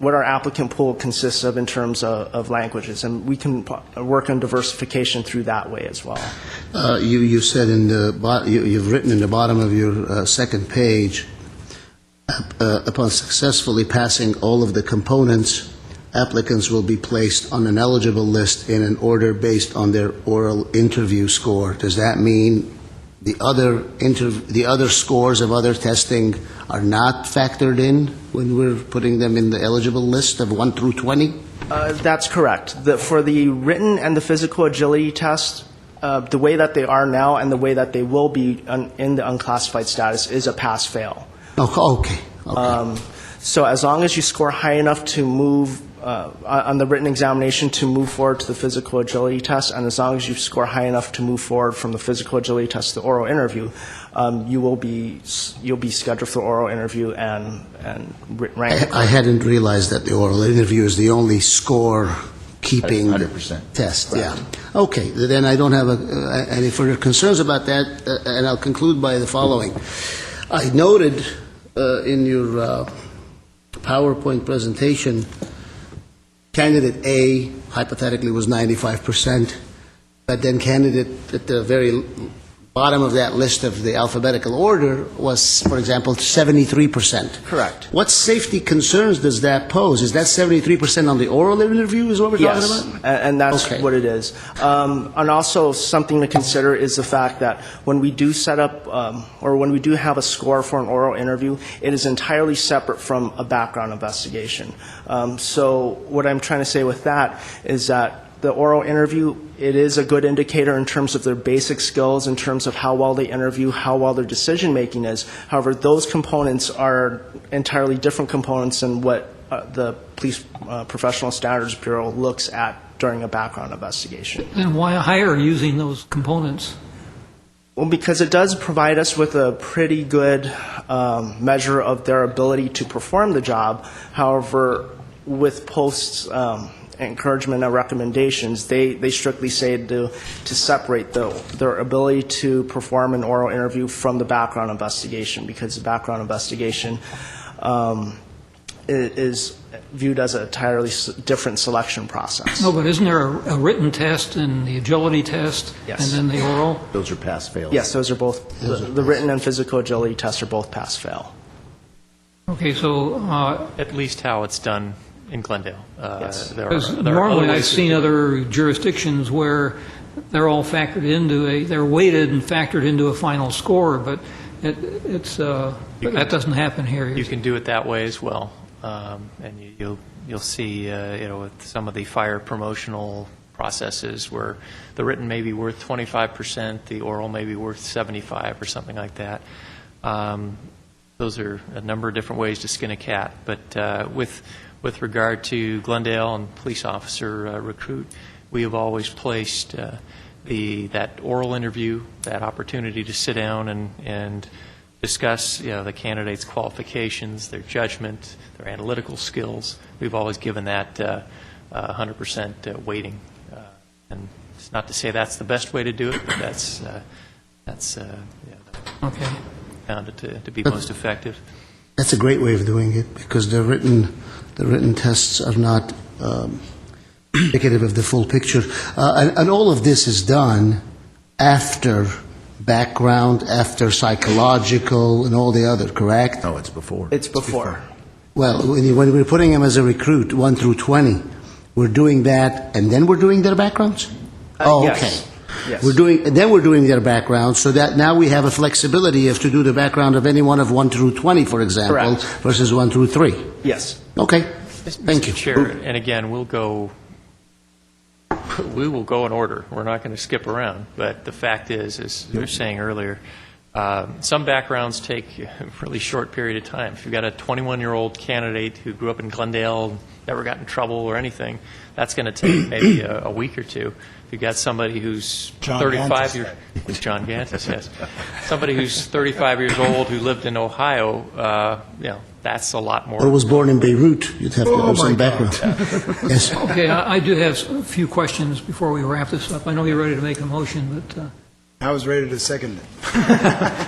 what our applicant pool consists of in terms of languages, and we can work on diversification through that way as well. You said you've written in the bottom of your second page, upon successfully passing all of the components, applicants will be placed on an eligible list in an order based on their oral interview score. Does that mean the other scores of other testing are not factored in when we're putting them in the eligible list of 1 through 20? That's correct. For the written and the physical agility test, the way that they are now and the way that they will be in the unclassified status is a pass-fail. Okay. So as long as you score high enough to move on the written examination to move forward to the physical agility test, and as long as you score high enough to move forward from the physical agility test to the oral interview, you'll be scheduled for the oral interview and ranked. I hadn't realized that the oral interview is the only score-keeping 100%. test. Correct. Yeah. Okay. Then I don't have any further concerns about that, and I'll conclude by the following. I noted in your PowerPoint presentation, candidate A hypothetically was 95%, but then candidate at the very bottom of that list of the alphabetical order was, for example, 73%. Correct. What safety concerns does that pose? Is that 73% on the oral interview is what we're talking Yes, about? and that's Okay. what it is. And also something to consider is the fact that when we do set up, or when we do have a score for an oral interview, it is entirely separate from a background investigation. So what I'm trying to say with that is that the oral interview, it is a good indicator in terms of their basic skills, in terms of how well they interview, how well their decision-making is. However, those components are entirely different components than what the Police Professional Standards Bureau looks at during a background investigation. And why hire using those components? Well, because it does provide us with a pretty good measure of their ability to perform the job. However, with posts encouragement and recommendations, they strictly say to separate their ability to perform an oral interview from the background investigation, because the background investigation is viewed as an entirely different selection process. No, but isn't there a written test and the agility test? Yes. And then the oral? Those are pass-fails. Yes, those are both, the written and physical agility tests are both pass-fail. Okay, so At least how it's done in Glendale. Yes. There because are other normally I've ways to seen do it. other jurisdictions where they're all factored into they're weighted and factored into a final score, but that doesn't happen here. You can do it that way as well, and you'll see, with some of the fire promotional processes where the written may be worth 25%, the oral may be worth 75 or something like that. Those are a number of different ways to skin a cat, but with regard to Glendale and police officer recruit, we have always placed that oral interview, that opportunity to sit down and discuss the candidate's qualifications, their judgment, their analytical skills. We've always given that 100% weighting. And it's not to say that's the best way to do it, but that's Okay. found it to be most effective. That's a great way of doing it, because the written tests are not indicative of the full picture. And all of this is done after background, after psychological, and all the other, correct? No, it's before. It's before. Well, when we're putting them as a recruit, 1 through 20, we're doing that, and then we're doing their backgrounds? Yes. Okay. Yes. We're doing their background, so that now we have a flexibility of to do the background of any one of 1 through 20, for example, Correct. versus 1 through 3. Yes. Okay. Thank you. Mr. Chair, and again, we will go in order. We're not going to skip around. But the fact is, as you were saying earlier, some backgrounds take a really short period of time. If you've got a 21-year-old candidate who grew up in Glendale, never got in trouble or anything, that's going to take maybe a week or two. If you've got somebody who's 35 years old, John Gantis, yes, somebody who's 35 years old who lived in Ohio, that's a lot more. Or was born in Beirut, you'd have to have some background. Yes. Okay, I do have a few questions before we wrap this up. I know you're ready to make a motion, but I was ready to second it. All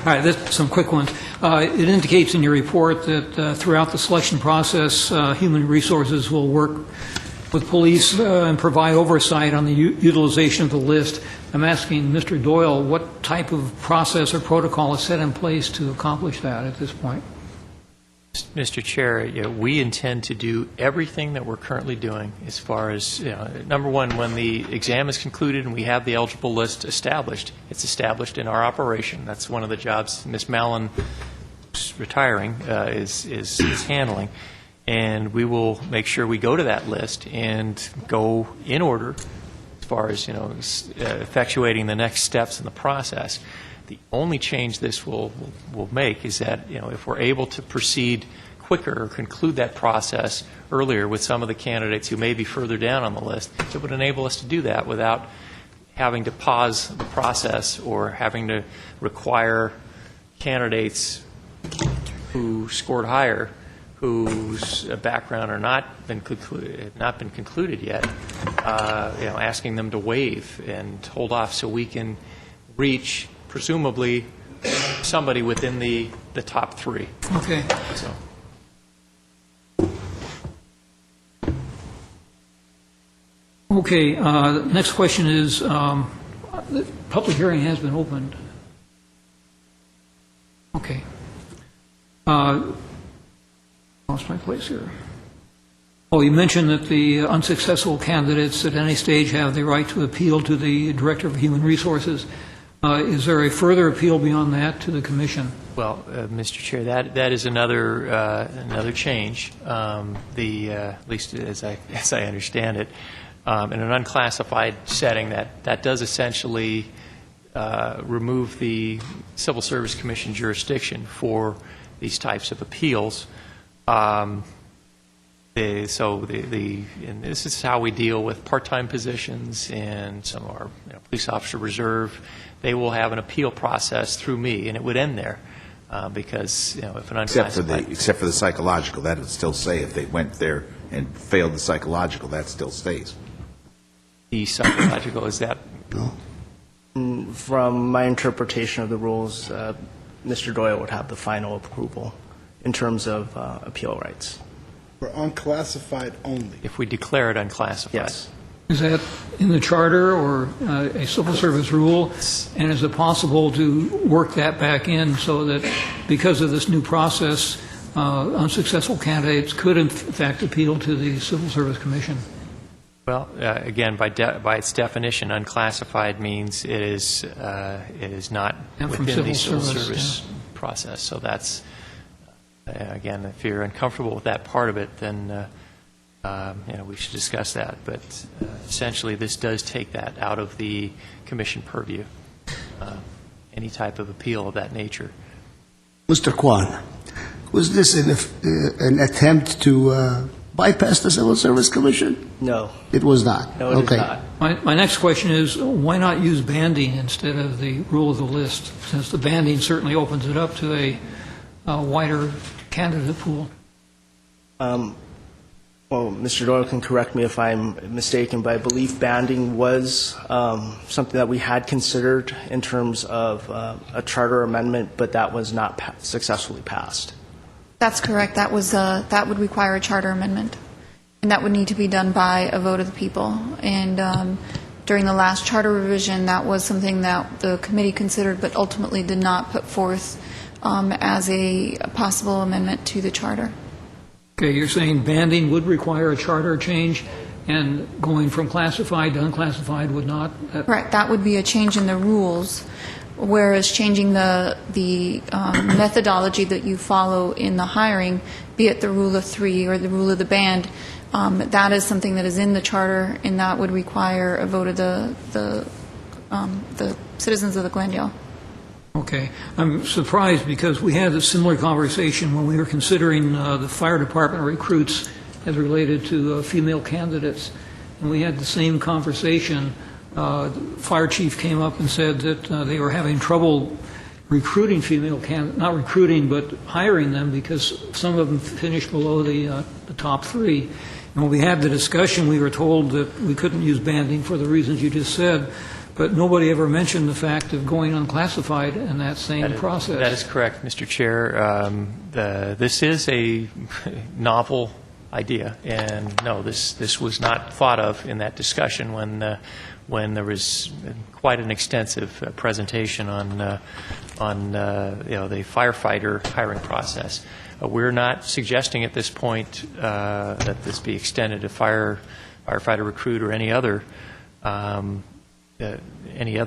right, some quick ones. It indicates in your report that throughout the selection process, Human Resources will work with police and provide oversight on the utilization of the list. I'm asking Mr. Doyle, what type of process or protocol is set in place to accomplish that at this point? Mr. Chair, we intend to do everything that we're currently doing as far as, number one, when the exam is concluded and we have the eligible list established, it's established in our operation. That's one of the jobs Ms. Mallon, who's retiring, is handling. And we will make sure we go to that list and go in order as far as, effectuating the next steps in the process. The only change this will make is that, if we're able to proceed quicker or conclude that process earlier with some of the candidates who may be further down on the list, it would enable us to do that without having to pause the process or having to require candidates who scored higher, whose background are not been concluded yet, asking them to waive and hold off so we can reach presumably somebody within the top three. Okay. So. Okay, next question is, the public hearing has been opened. Okay. Lost my place here. Oh, you mentioned that the unsuccessful candidates at any stage have the right to appeal to the Director of Human Resources. Is there a further appeal beyond that to the Commission? Well, Mr. Chair, that is another change. At least as I understand it, in an unclassified setting, that does essentially remove the Civil Service Commission jurisdiction for these types of appeals. And this is how we deal with part-time positions and some of our police officer reserve. They will have an appeal process through me, and it would end there because if an unclassified except for the psychological, that would still say if they went there and failed the psychological, that still stays. The psychological, is that? No. From my interpretation of the rules, Mr. Doyle would have the final approval in terms of appeal rights. For unclassified only. If we declare it unclassified. Yes. Is that in the charter or a civil service rule? And is it possible to work that back in so that because of this new process, unsuccessful candidates could in fact appeal to the Civil Service Commission? Well, again, by its definition, unclassified means it is not within the civil service process. So that's, again, if you're uncomfortable with that part of it, then we should discuss that. But essentially, this does take that out of the Commission purview, any type of appeal of that nature. Mr. Kwan, was this an attempt to bypass the Civil Service Commission? No. It was not? No, it is not. My next question is, why not use banding instead of the rule of the list, since the banding certainly opens it up to a wider candidate pool? Well, Mr. Doyle can correct me if I'm mistaken, but I believe banding was something that we had considered in terms of a charter amendment, but that was not successfully passed. That's correct. That would require a charter amendment, and that would need to be done by a vote of the people. And during the last charter revision, that was something that the committee considered, but ultimately did not put forth as a possible amendment to the charter. Okay, you're saying banding would require a charter change, and going from classified to unclassified would not? Right. That would be a change in the rules, whereas changing the methodology that you follow in the hiring, be it the rule of three or the rule of the band, that is something that is in the charter, and that would require a vote of the citizens of the Glendale. Okay. I'm surprised because we had a similar conversation when we were considering the fire department recruits as related to female candidates. And we had the same conversation. The fire chief came up and said that they were having trouble recruiting female candidates, not recruiting, but hiring them because some of them finished below the top three. And when we had the discussion, we were told that we couldn't use banding for the reasons you just said. but nobody ever mentioned the fact of going unclassified in that same process. That is correct, Mr. Chair. This is a novel idea, and no, this was not thought of in that discussion when there was quite an extensive presentation on the firefighter hiring process. We're not suggesting at this point that this be extended to firefighter recruit or any other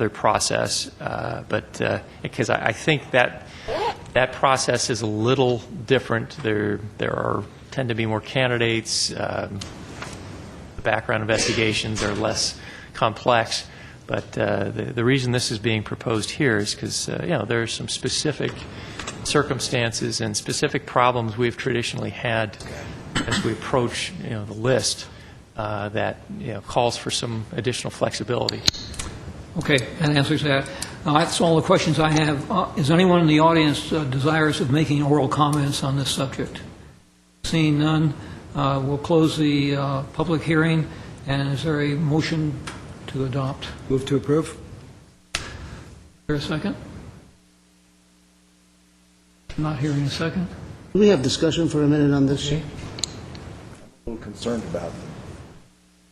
process, but because I think that process is a little different. There tend to be more candidates. The background investigations are less complex. But the reason this is being proposed here is because there are some specific circumstances and specific problems we've traditionally had as we approach the list that calls for some additional flexibility. Okay, that answers that. That's all the questions I have. Is anyone in the audience desirous of making oral comments on this subject? Seeing none, we'll close the public hearing. And is there a motion to adopt? Move to approve. Is there a second? I'm not hearing a second. Do we have discussion for a minute on this? I'm a little concerned about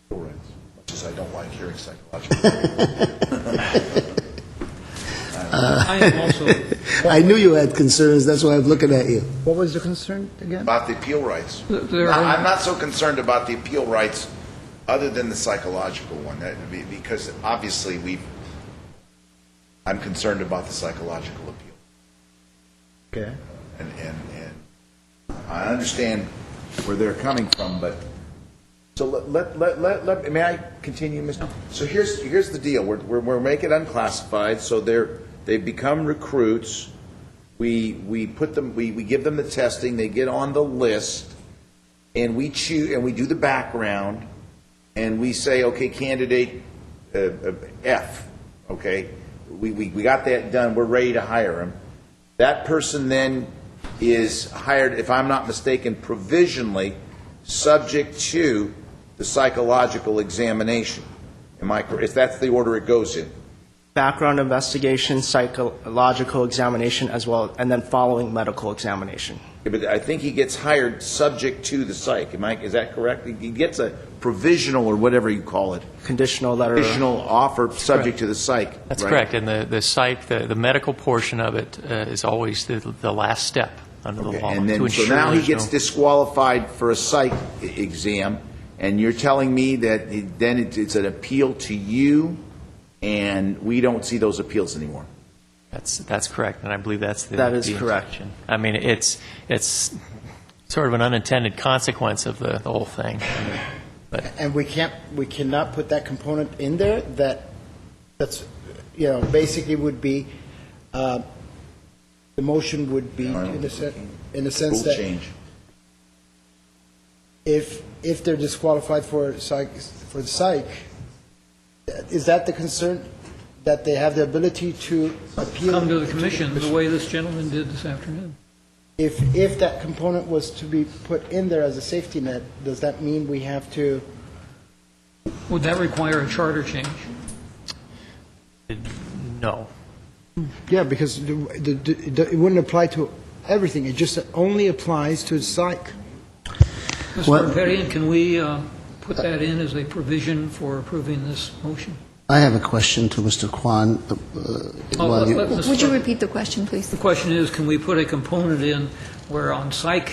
the rights, much as I don't like hearing psychological. I am also. I knew you had concerns, that's why I'm looking at you. What was the concern again? About the appeal rights. There I'm are, not so concerned about the appeal rights other than the psychological one, because obviously I'm concerned about the psychological appeal. Okay. And I understand where they're coming from, but so let may I continue, Mr. So here's the deal. We're making it unclassified, so they become recruits. We put them. We give them the testing. They get on the list, and we choose and we do the background, and we say, okay, candidate F. Okay, we got that done. We're ready to hire him. That person then is hired, if I'm not mistaken, provisionally, subject to the psychological examination. Am I correct? If that's the order it goes in. Background investigation, psychological examination, as well, and then following medical examination. Yeah, but I think he gets hired subject to the psych. Is that correct? He gets a provisional or whatever you call it. Conditional letter. Conditional offer subject to the psych. That's right? correct, and the psych, the medical portion of it is always the last step under the law. And then, to so ensure now he there's gets disqualified for a psych exam, and you're telling me that then it's an appeal to you, and we don't see those appeals anymore. That's correct, and I believe that is correct. intention. I mean, it's sort of an unintended consequence of the whole thing. But And we cannot put that component in there that's basically would be, the motion would be in the sense Rule that change. if they're disqualified for the psych, is that the concern, that they have the ability to appeal? come to the commission the way this gentleman did this afternoon. If that component was to be put in there as a safety net, does that mean we have to? Would that require a charter change? no. Yeah, because it wouldn't apply to everything. It just only applies to psych. Mr. Perpetian, can we put that in as a provision for approving this motion? I have a question to Mr. Kwan. Would you repeat the question, please? The question is, can we put a component in where on psych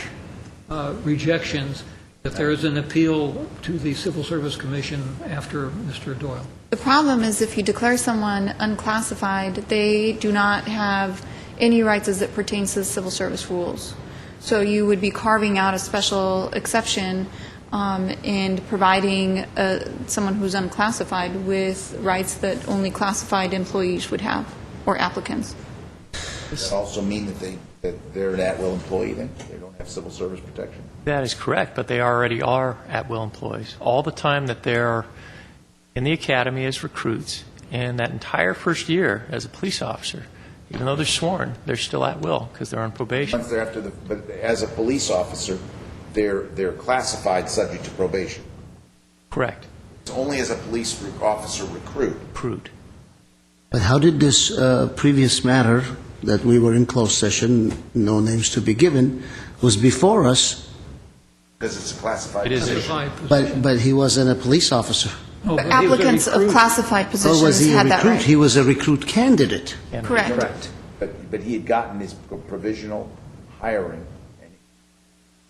rejections, that there is an appeal to the Civil Service Commission after Mr. Doyle? The problem is if you declare someone unclassified, they do not have any rights as it pertains to the civil service rules. So you would be carving out a special exception and providing someone who's unclassified with rights that only classified employees would have, or applicants. Does that also mean that they're an at-will employee then? They don't have civil service protection? That is correct, but they already are at-will employees. All the time that they're in the academy as recruits, and that entire first year as a police officer, even though they're sworn, they're still at-will because they're on probation. Once they're but as a police officer, they're classified subject to probation. Correct. It's only as a police officer recruit. Recruit. But how did this previous matter that we were in closed session, no names to be given, was before us, Because it's a classified It is a- Classified but he wasn't a police officer? No, But but he was a applicants of recruit. classified Or positions was he a had that recruit? right. He was a recruit candidate. Correct. But he had gotten his provisional hiring,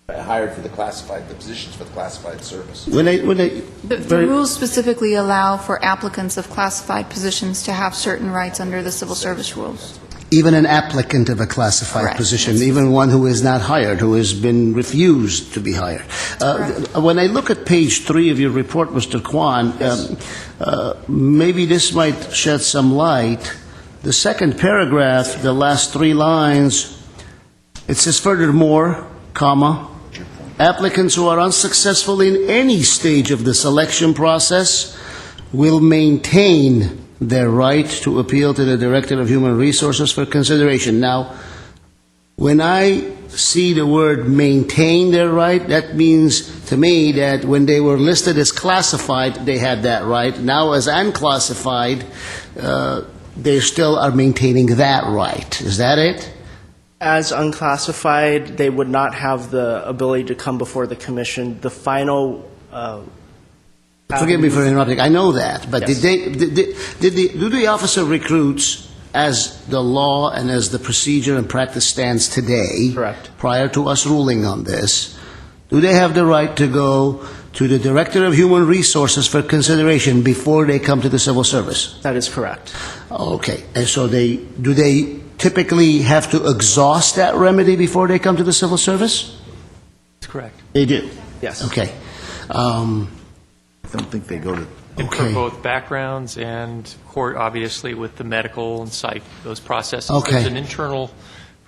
and hired for the positions for the classified service. The rules specifically allow for applicants of classified positions to have certain rights under the civil service rules. Even an applicant of a classified Correct. position, even one who is not hired, who has been refused to be hired. When I look at page 3 of your report, Mr. Kwan, maybe this might shed some light. The second paragraph, the last 3 lines, it says furthermore, comma, applicants who are unsuccessful in any stage of the selection process will maintain their right to appeal to the Director of Human Resources for consideration. Now, when I see the word maintain their right, that means to me that when they were listed as classified, they had that right. Now, as unclassified, they still are maintaining that right. Is that it? As unclassified, they would not have the ability to come before the commission. The final Forgive me for interrupting. I know that, but Yes. do the officer recruits, as the law and as the procedure and practice stands today, Correct. prior to us ruling on this, do they have the right to go to the Director of Human Resources for consideration before they come to the civil service? That is correct. Okay, and so do they typically have to exhaust that remedy before they come to the civil service? That's correct. They do. Yes. Okay. I don't think they go to, And for Okay. both backgrounds and court, obviously, with the medical and psych, those processes. Okay. There's an internal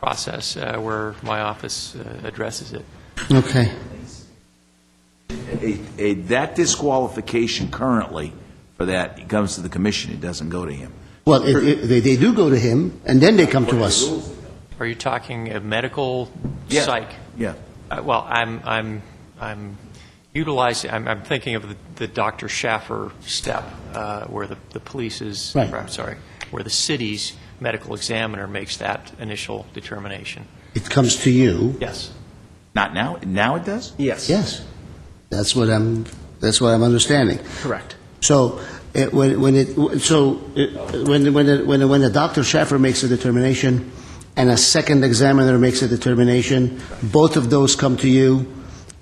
process where my office addresses it. Okay. that disqualification currently for that, it comes to the commission, it doesn't go to him. Well, they do go to him, and then they come to us. Are you talking a medical Yeah. psych? Yeah. Well, I'm utilizing. I'm thinking of the Dr. Schaffer step where the police is. Right. I'm sorry, where the city's medical examiner makes that initial determination. It comes to you. Yes. Not now? Now it does? Yes. Yes. That's what I'm understanding. Correct. So when a Dr. Schaffer makes a determination and a second examiner makes a determination, both of those come to you,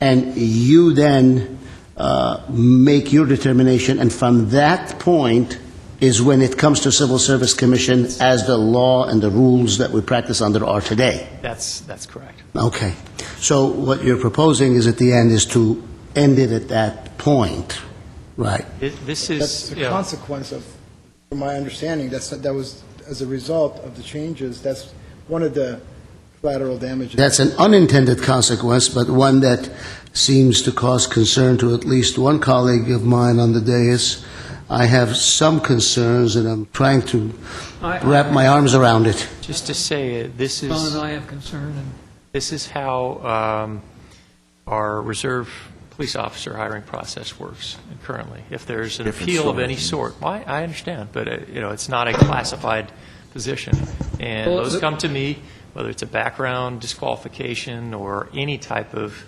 and you then make your determination, and from that point is when it comes to Civil Service Commission as the law and the rules that we practice under are today. That's correct. Okay. So what you're proposing is at the end is to end it at that point, right? This That's is the consequence of, from my understanding, that was as a result of the changes, that's one of the collateral damages. That's an unintended consequence, but one that seems to cause concern to at least one colleague of mine on the dais. I have some concerns, and I'm trying to wrap my arms around it. just to say this John is. and I have concern, and This is how our reserve police officer hiring process works currently. If there's an Different appeal of story. any sort, well, I understand, but it's not a classified position, and Well, those come to me, whether it's a background disqualification or any type of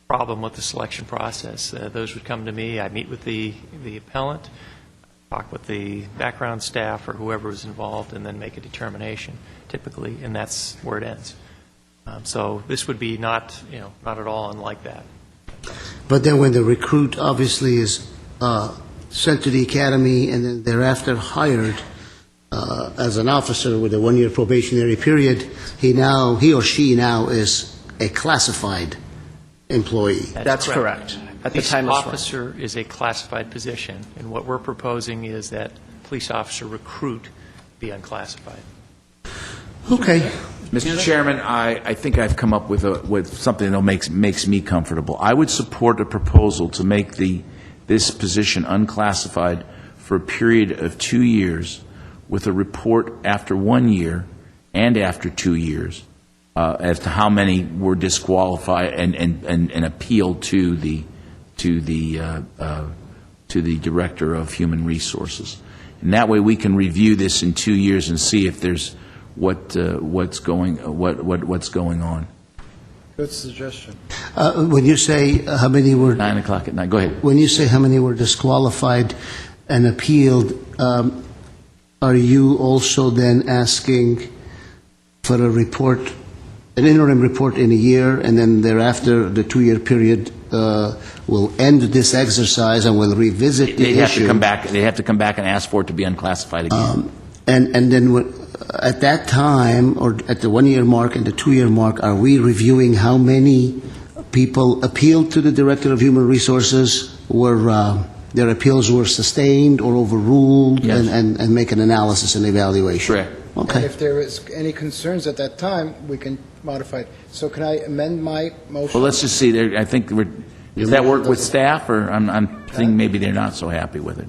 problem with the selection process. Those would come to me. I meet with the appellant, talk with the background staff or whoever is involved, and then make a determination, typically, and that's where it ends. So this would be not at all unlike that. But then when the recruit obviously is sent to the academy and then thereafter hired as an officer with a 1-year probationary period, he or she now is a classified employee. That's correct. At the Police time of swearing. officer is a classified position, and what we're proposing is that police officer recruit be unclassified. Okay. Mr. Chairman, I think I've come up with something that makes me comfortable. I would support a proposal to make this position unclassified for a period of 2 years, with a report after 1 year and after 2 years as to how many were disqualified and appealed to the Director of Human Resources. And that way we can review this in 2 years and see if there's what's going on. Good suggestion. When you say how many were... 9 o'clock at night. Go ahead. When you say how many were disqualified and appealed, are you also then asking for a report, an interim report in a year, and then thereafter the 2-year period will end this exercise and we'll revisit the They have to issue? come back. They have to come back and ask for it to be unclassified again. And then at that time, or at the 1-year mark and the 2-year mark, are we reviewing how many people appealed to the Director of Human Resources, their appeals were sustained or overruled, Yes. and make an analysis and evaluation? Correct. And Okay. if there is any concerns at that time, we can modify it. So can I amend my motion? Well, let's just see. I think does that work with staff, or I'm thinking maybe they're not so happy with it.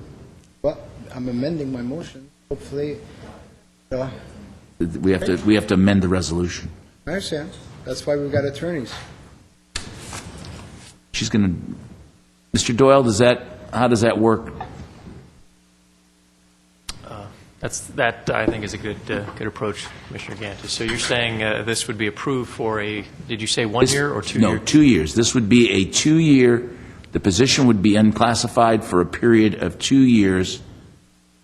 Well, I'm amending my motion. Hopefully, We have to amend the resolution. I understand. That's why we've got attorneys. She's going to, Mr. Doyle, how does that work? That, I think, is a good approach, Commissioner Gantis. So you're saying this would be approved for did you say 1 year or 2 years? No, 2 years. This would be a 2-year, the position would be unclassified for a period of 2 years,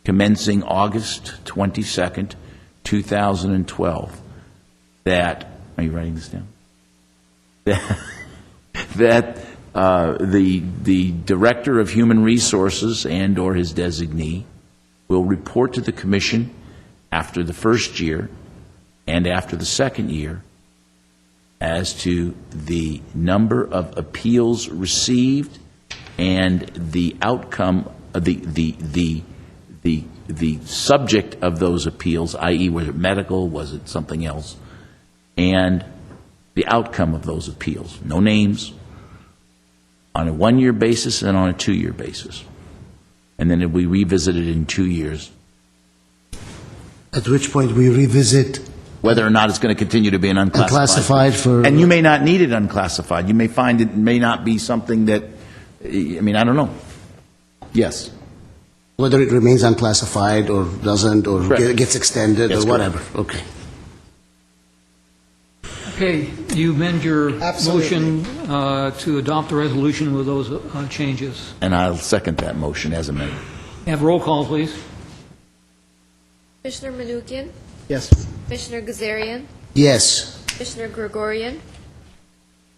commencing August 22nd, 2012. Are you writing this down? That the Director of Human Resources and/or his designee will report to the Commission after the first year and after the second year as to the number of appeals received and the outcome, the subject of those appeals, i.e. was it medical, was it something else, and the outcome of those appeals. No names, on a 1-year basis and on a 2-year basis. And then it will be revisited in 2 years. At which point we revisit Whether or not it's going to continue to be an unclassified. unclassified for... And you may not need it unclassified. You may find it may not be something that, I don't know. Yes. Whether it remains unclassified or doesn't, or Correct. gets extended, Yes, or correct. whatever. Okay. Okay, you amend your Absolutely. motion to adopt the resolution with those changes. And I'll second that motion as amended. Have roll call, please. Commissioner Manukian, Yes. Commissioner Gazarian, Yes. Commissioner Gregorian,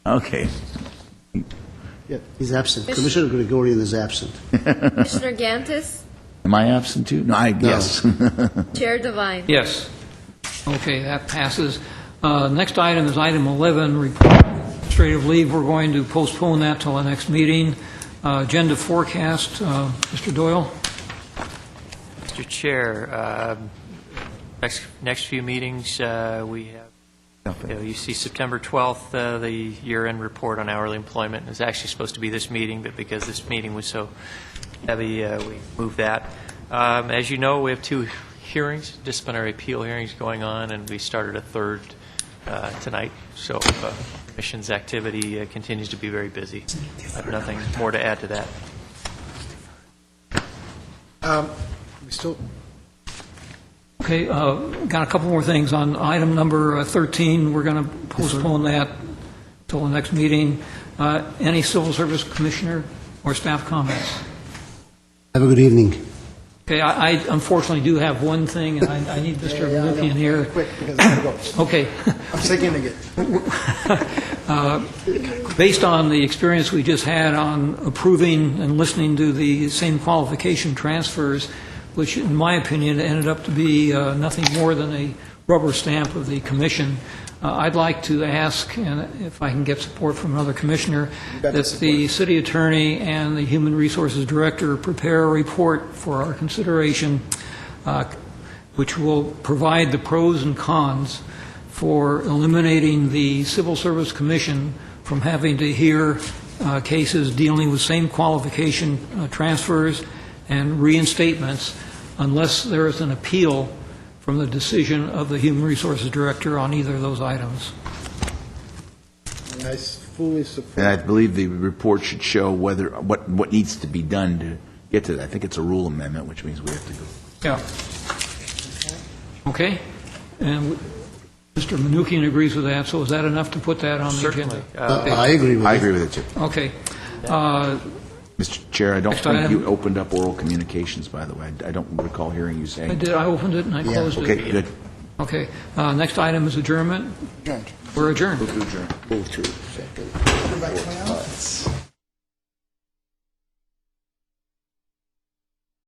Okay. He's absent. Commissioner Gregorian is absent. Commissioner Gantis, Am I absent too? No, yes. Chair Devine. Yes. Okay, that passes. Next item is item 11, report administrative leave. We're going to postpone that till the next meeting. Agenda forecast, Mr. Doyle? Mr. Chair, next few meetings, we have, you see September 12th, the year-end report on hourly employment is actually supposed to be this meeting, but because this meeting was so heavy, we moved that. As you know, we have 2 hearings, disciplinary appeal hearings going on, and we started a third tonight. So Commission's activity continues to be very busy. I have nothing more to add to that. We still, Okay, got a couple more things. On item number 13, we're going to postpone that till the next meeting. Any Civil Service Commissioner or staff comments? Have a good evening. Okay, I unfortunately do have one thing, and I need Mr. Manukian here. quick, because I gotta go. Okay. I'm seconding it. Based on the experience we just had on approving and listening to the same qualification transfers, which in my opinion ended up to be nothing more than a rubber stamp of the commission, I'd like to ask, and if I can get support from another commissioner, that the city attorney and the human resources director prepare a report for our consideration, which will provide the pros and cons for eliminating the Civil Service Commission from having to hear cases dealing with same qualification transfers and reinstatements unless there is an appeal from the decision of the Human Resources Director on either of those items. I fully support. And I believe the report should show what needs to be done to get to that. I think it's a rule amendment, which means we have to go Yeah. Okay? And Mr. Menuchyan agrees with that, so is that enough to put that on the agenda? Certainly. I agree with you. I agree with it, too. Okay. Mr. Chair, I don't Next think item. you opened up oral communications, by the way. I don't recall hearing you saying. I did, I opened it and I closed it. Okay, good. Okay. Next item is adjournment. Adjourned. We're adjourned. Move to adjourn. Move to. Everybody come out?